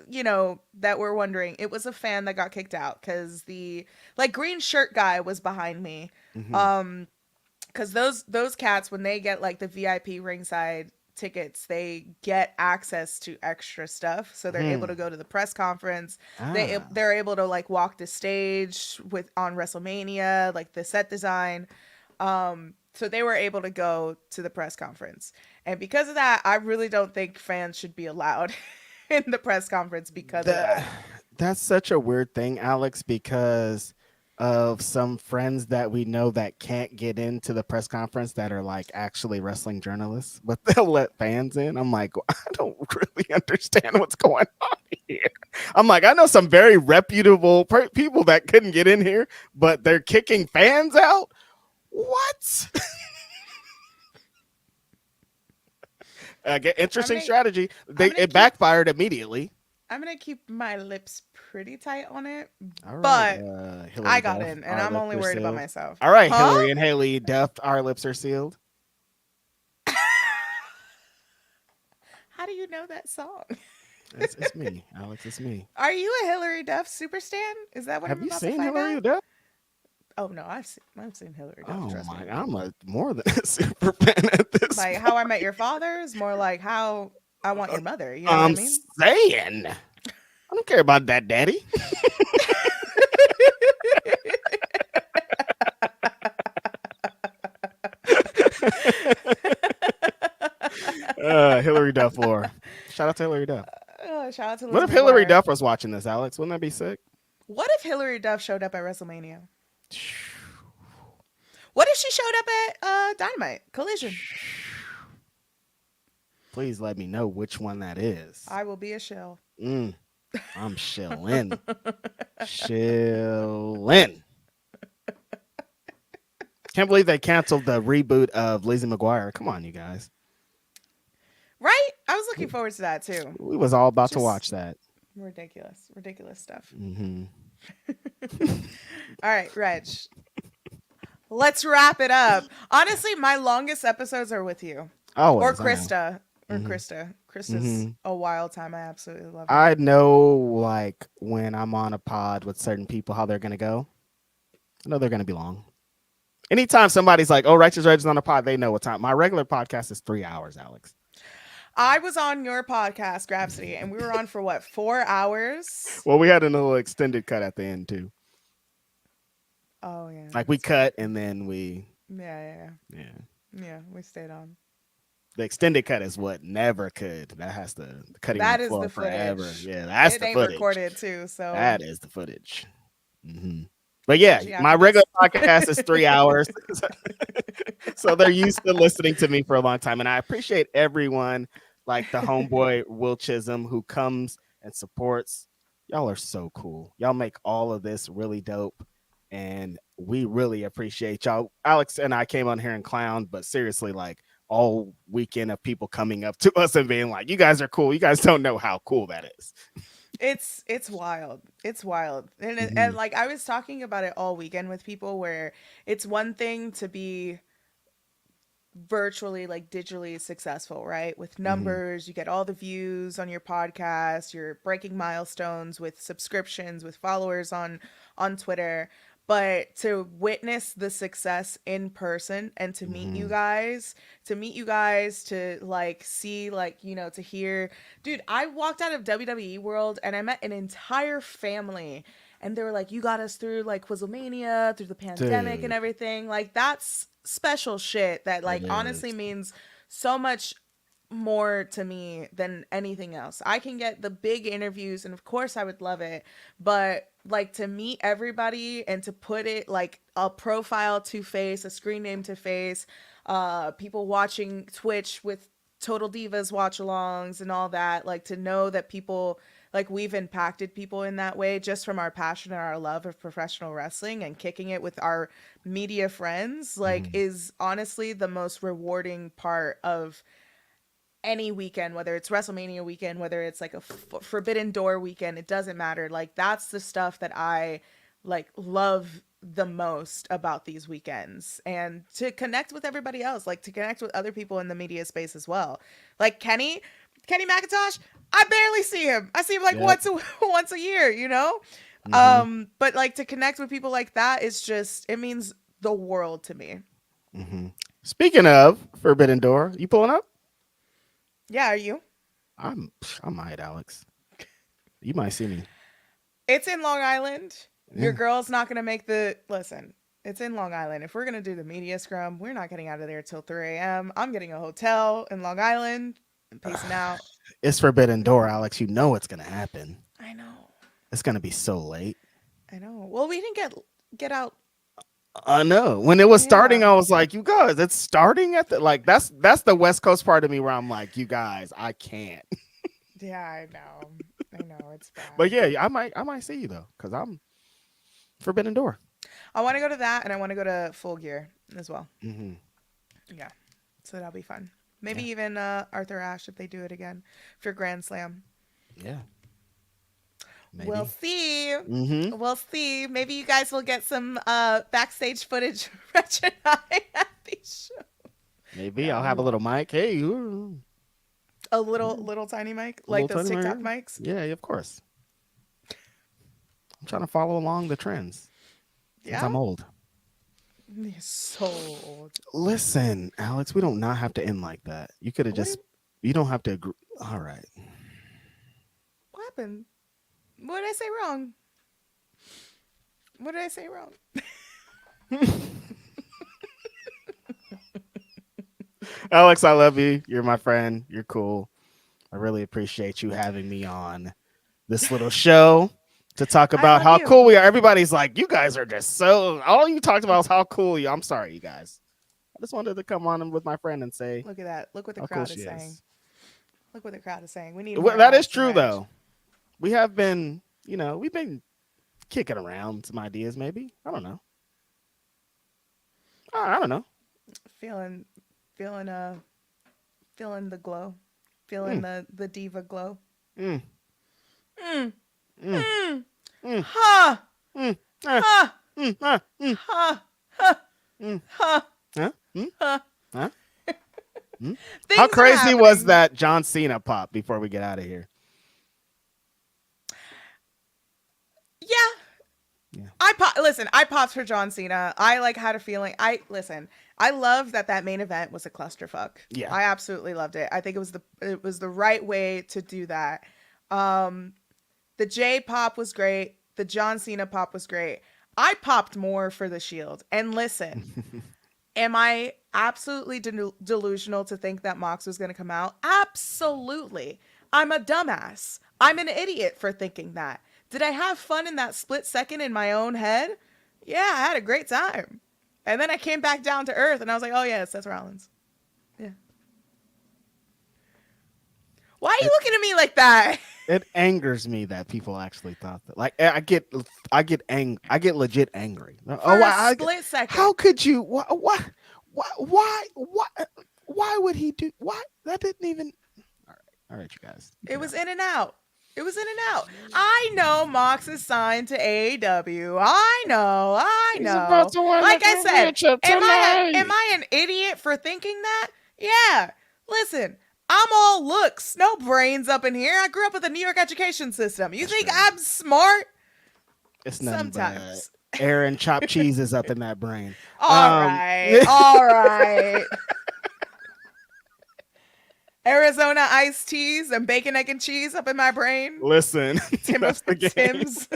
that were wondering, it was a fan that got kicked out cuz the like green shirt guy was behind me. Hmm. Um cuz those cats when they get like the VIP ringside tickets, they get access to extra stuff. So they're able to Hmm. go to the press conference. Ah. They're able to like walk the stage with on Wrestlemania, like the set design. So they were able to go to the press conference. And because of that, I really don't think fans should be allowed in the press conference because of That that. that's such a weird thing, Alex, because of some friends that we know that can't get into the press conference that are like actually wrestling journalists, but they'll let fans in. I'm like, I don't really understand what's going on here. I'm like, I know some very reputable people that couldn't get in here, but they're kicking fans out. What? I'm Interesting gonna strategy. I'm They gonna it keep backfired immediately. I'm gonna keep my lips pretty tight on it, All right, but I Hillary got Duff, in, and our I'm lips only are worried about sealed. myself. All right, Huh? Hillary and Haley Duff, our lips are sealed. How do you know that song? It's me, Alex. It's me. Are you a Hillary Duff super stan? Is that what Have I'm you about to seen find Hillary out? Duff? Oh no, I've seen Hillary Duff. Oh Trust my, me. I'm a more than a super fan at this Like How I point. Met Your Father is more like How I Want Uh, Your Mother. You know what I I'm mean? saying, I don't care about that, Daddy. Hillary Duff lore. Shout out to Hillary Duff. Shout out to What Lizzie if Hillary McGuire. Duff was watching this, Alex? Wouldn't that be sick? What if Hillary Duff showed up at WrestleMania? What if she showed up at Dynamite Collision? Please let me know which one that is. I will be a shill. Mm, I'm shilling. Shilling. Can't believe they canceled the reboot of Lizzie McGuire. Come on, you guys. Right? I was looking forward to that too. We was all about to Just watch that. ridiculous stuff. Hmm. All right, Reg. Let's wrap it up. Honestly, my longest episodes are with you. Or Always, I know. Krista. Or Hmm. Krista. Krista's Hmm. a wild time. I absolutely love her. I know, like when I'm on a pod with certain people, how they're gonna go. I know they're gonna be long. Anytime somebody's like, "Oh, Righteous Reg is on a pod," they know what time. My regular podcast is 3 hours, Alex. I was on your podcast, Grapsody, and we were on for what, 4 hours? Well, we had a little extended cut at the end too. Oh yeah, Like we that's right. cut and then we, Yeah. yeah. Yeah, we stayed on. The extended cut is what never could. That has to the cutting room That is the floor forever. footage. Yeah, that's It the ain't footage. recorded too, so That is the footage. Hmm. But yeah, yeah, my for regular this. podcast is 3 hours. So they're used to listening to me for a long time. And I appreciate everyone like the homeboy Will Chisholm who comes and supports. Y'all are so cool. Y'all make all of this really dope. And we really appreciate y'all. Alex and I came on here and clowned, but seriously, like all weekend of people coming up to us and being like, you guys are cool. You guys don't know how cool that is. It's wild. It's wild. And Mhm. like I was talking about it all weekend with people where it's one thing to be virtually like digitally successful, right? With Mhm. numbers, you get all the views on your podcast, you're breaking milestones with subscriptions, with followers on Twitter. But to witness the success in person and Mhm. to meet you guys, to like see, like, to hear, dude, I walked out of WWE World and I met an entire family and they were like, you got us through like Quizlemania, through the pandemic and Dude, everything. Like that's special shit that it like honestly is. means so much more to me than anything else. I can get the big interviews and of course I would love it, but like to meet everybody and to put it like a profile to face, a screen name to face, people watching Twitch with Total Divas watch alongs and all that, like to know that people like we've impacted people in that way just from our passion and our love of professional wrestling and kicking it with our media friends, like Mhm. is honestly the most rewarding part of any weekend, whether it's WrestleMania weekend, whether it's like a Forbidden Door weekend, it doesn't matter. Like that's the stuff that I like love the most about these weekends, and to connect with everybody else, like to connect with other people in the media space as well. Like Kenny, Kenny McIntosh, I barely see him. I see him like Yep. once a year, you know? Mm-hmm. But like to connect with people like that is just it means the world to me. Mm-hmm. Speaking of Forbidden Door, you pulling up? Yeah, are you? I'm I might, Alex. You might see me. It's in Long Island. Your Yeah. girl's not gonna make the listen. It's in Long Island. If we're gonna do the media scrum, we're not getting out of there till 3 a.m. I'm getting a hotel in Long Island and pacing out. It's Forbidden Door, Alex. You know what's gonna happen. I know. It's gonna be so late. I know. Well, we didn't get out. I know. When it was starting, Yeah. I was like, "You guys, it's starting at the like." That's the West Coast part of me where I'm like, "You guys, I can't." Yeah, I know. I know it's But bad. yeah, I might see you though, because I'm Forbidden Door. I want to go to that, and I want to go to Full Gear as well. Hmm. Yeah, so that'll be fun. Maybe Yeah, even Arthur Ashe if they do it again for Grand Slam. yeah, We'll maybe. see. Hmm. We'll see. Maybe you guys will get some backstage footage of Rich and I at these shows. Maybe No, I'll we have a little won't. mic. Hey, you. A Yeah, little tiny mic, a like little those tiny TikTok mic. mics. Yeah, of course. I'm trying to follow along the trends since Yeah, I'm old. you're so old. Listen, Alex, we don't not have to end like that. You could have What, just. You don't have to agree. All right. what happened? What did I say wrong? What did I say wrong? Alex, I love you. You're my friend. You're cool. I really appreciate you having me on this little show to talk I about love how you. cool we are. Everybody's like, you guys are just so. All you talked about is how cool you. I'm sorry, you guys. I just wanted to come on with my friend and say Look at that. Look what the how cool crowd she is saying. is. Look what the crowd is saying. We need Well, more that is Alex and true, Reg. though. We have been, we've been kicking around some ideas. Maybe I don't know. I don't know. Feeling, feeling, feeling the glow. Feeling Mm, the diva glow. mm, Mm, mm, mm. mm, Ha! mm, ah, Ha! mm, Ha! Ha! mm, Ha! huh, mm, Ha! huh, mm. How Things are crazy was happening. that John Cena pop before we get out of here? Yeah, Yeah. listen. I popped for John Cena. I like had a feeling. I listen. I love that main event was a clusterfuck. Yeah. I absolutely loved it. I think it was the right way to do that. Um, the J pop was great. The John Cena pop was great. I popped more for the Shield. And listen, am I absolutely delusional to think that Mox was going to come out? Absolutely. I'm a dumbass. I'm an idiot for thinking that. Did I have fun in that split second in my own head? Yeah, I had a great time. And then I came back down to earth and I was like, oh, yeah, it's Seth Rollins. Yeah. Why are you it, looking at me like that? it angers me that people actually thought that. Like I get legit angry. For Oh, a split how second. could you? Why would he do? Why that didn't even? All right, you guys, you It can was have in and out. It was in and out. I know Mox is signed to AEW. I know. I it. He's about know. to win the Like I said, championship am tonight. I an idiot for thinking that? Yeah. Listen, I'm all looks, no brains up in here. I grew up with the New York education system. You That's think true. I'm smart? It's nothing but Sometimes. air and chopped cheeses up in that brain. All right. All right. Arizona iced teas and bacon, egg, and cheese up in my brain. Listen, Tim that's of the game. Tim's.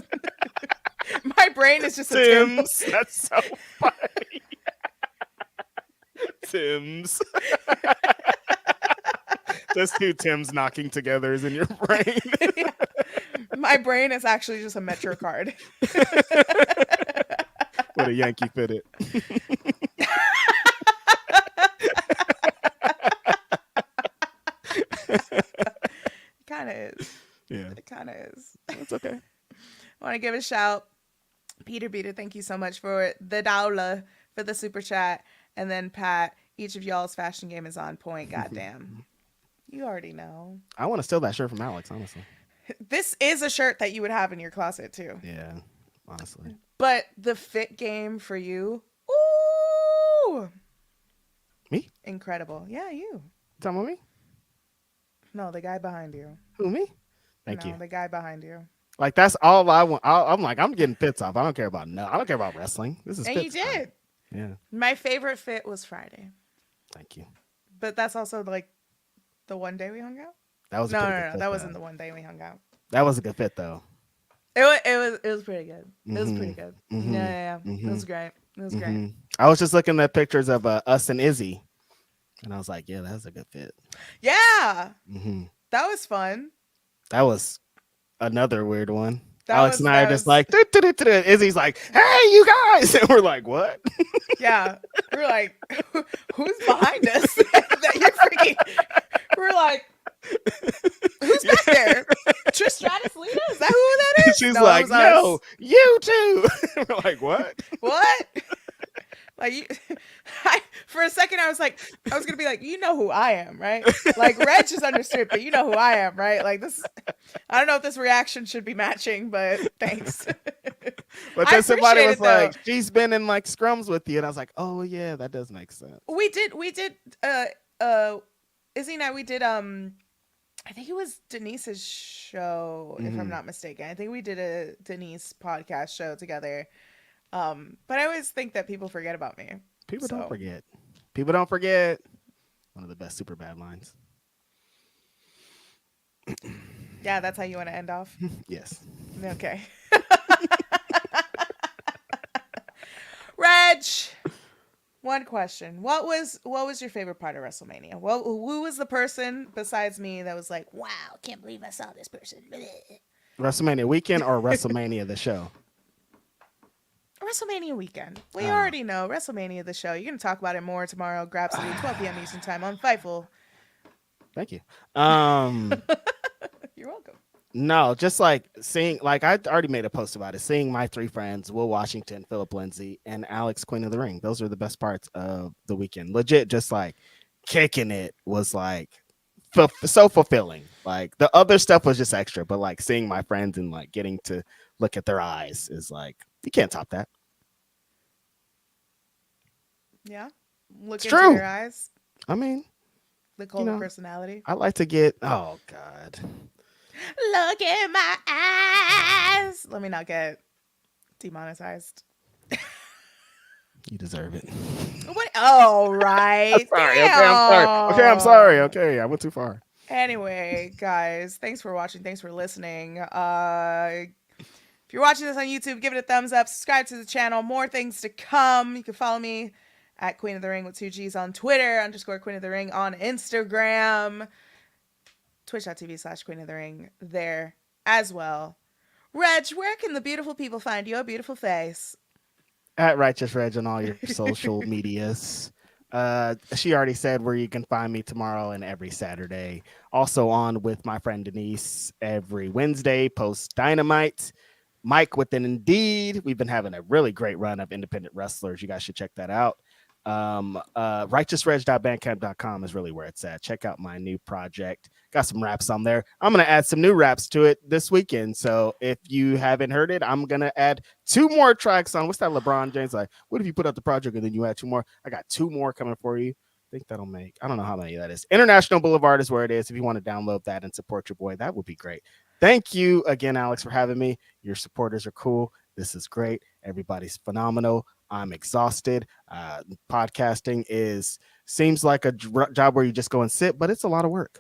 My brain is just a Tim. Tim's. That's so funny. Tim's. Just two Tims knocking together is in your brain. Yeah. My brain is actually just a Metro card. What a Yankee fit it. It kind of is. Yeah, It kind of is. that's okay. I want to give a shout. Peter Beater, thank you so much for the dollar for the super chat. And then Pat, each of y'all's fashion game is on point. Goddamn. You already know. I want to steal that shirt from Alex, honestly. This is a shirt that you would have in your closet too. Yeah, honestly. But the fit game for you, ooh, Me? incredible. Yeah, you. You talking about me? No, the guy behind you. Who, me? Thank No, you. the guy behind you. Like that's all I want. I'm like, I'm getting fits off. I don't care about no. I don't care about wrestling. This is And you fits time. did. Yeah. My favorite fit was Friday, Thank you. but that's also like the one day we hung out. That was a No, pretty no, good no, fit that though. wasn't the one day we hung out. That was a good fit though. It was pretty good. It was pretty Mhm. good. Yeah, Mhm. yeah, yeah. It was Mhm. great. It was great. Mhm. I was just looking at pictures of us and Izzy, and I was like, yeah, that's a good fit. Yeah, Mhm. that was fun. That was another weird one. That Alex was and I are that just was like, Izzy's like, hey, you guys, and we're like, what? yeah. We're like, who's behind us? That you're freaking. We're like, who's back there? Trish Stratus Lita? Is that who that is? She's No, that like, was no, us. you too. We're like, what? What? Like you, for a second, I was gonna be like, you know who I am, right? Like Reg just understood, but you know who I am, right? Like this, I don't know if this reaction should be matching, but thanks. But I then somebody appreciate was it though. like, she's been in like scrums with you, and I was like, oh yeah, that does make sense. We did. Uh, Izzy and I, we did. I think it was Denise's show, if I'm Hmm. not mistaken. I think we did a Denise podcast show together. But I always think that people forget about me. People don't So forget. People don't forget. One of the best super bad lines. yeah, that's how you want to end off. Yes. Okay. Reg, one question. What was your favorite part of WrestleMania? Well, who was the person besides me that was like, wow, can't believe I saw this person? Bleh. WrestleMania weekend or WrestleMania the show? WrestleMania weekend. We Uh, already know WrestleMania the show. You're gonna talk about it more tomorrow. Grapsody, 12 p.m. Eastern time on Fightful. thank you. Um, You're welcome. no, just like seeing, like I already made a post about it. Seeing my three friends, Will Washington, Philip Lindsay, and Alex Queen of the Ring. Those are the best parts of the weekend. Legit, just like kicking it was like so fulfilling. Like the other stuff was just extra, but like seeing my friends and like getting to look at their eyes is like you can't top that. Yeah. Look It's into true. their eyes. I mean, Look you whole know, personality. I like to get. Oh God, Look in my eyes. Let me not get demonetized. you deserve it. What? Oh, right. Sorry. Okay, I'm sorry. Okay, I'm sorry. Damn. Okay, I went too far. Anyway, guys, thanks for watching. Thanks for listening. If you're watching this on YouTube, give it a thumbs up. Subscribe to the channel. More things to come. You can follow me at Queen of the Ring with 2G's on Twitter, _Queen of the Ring on Instagram, twitch.tv/Queen of the Ring there as well. Reg, where can the beautiful people find your beautiful face? At Righteous Reg on all your social medias. She already said where you can find me tomorrow and every Saturday. Also on with my friend Denise every Wednesday, post Dynamite. Mike with an Indeed. We've been having a really great run of independent wrestlers. You guys should check that out. Righteousreg.bandcamp.com is really where it's at. Check out my new project. Got some raps on there. I'm going to add some new raps to it this weekend. So if you haven't heard it, I'm going to add 2 more tracks on. What's that LeBron James like? What if you put out the project and then you add 2 more? I got 2 more coming for you. I think that'll make, I don't know how many that is. International Boulevard is where it is. If you want to download that and support your boy, that would be great. Thank you again, Alex, for having me. Your supporters are cool. This is great. Everybody's phenomenal. I'm exhausted. Podcasting seems like a job where you just go and sit, but it's a lot of work.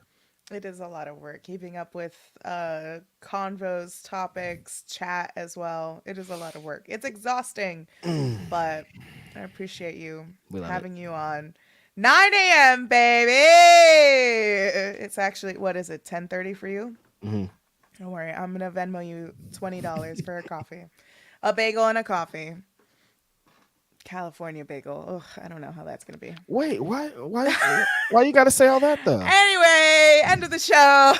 It is a lot of work keeping up with convos, topics, chat as well. It is a lot of work. It's exhausting, but I appreciate you having you on. 9 a.m. baby. It's actually, what is it, 10:30 for you? Mm-hmm. Don't worry, I'm gonna Venmo you $20 for a coffee, a bagel and a coffee. California bagel. Ugh, I don't know how that's gonna be. Wait, why you got to say all that though? Anyway, end of the show.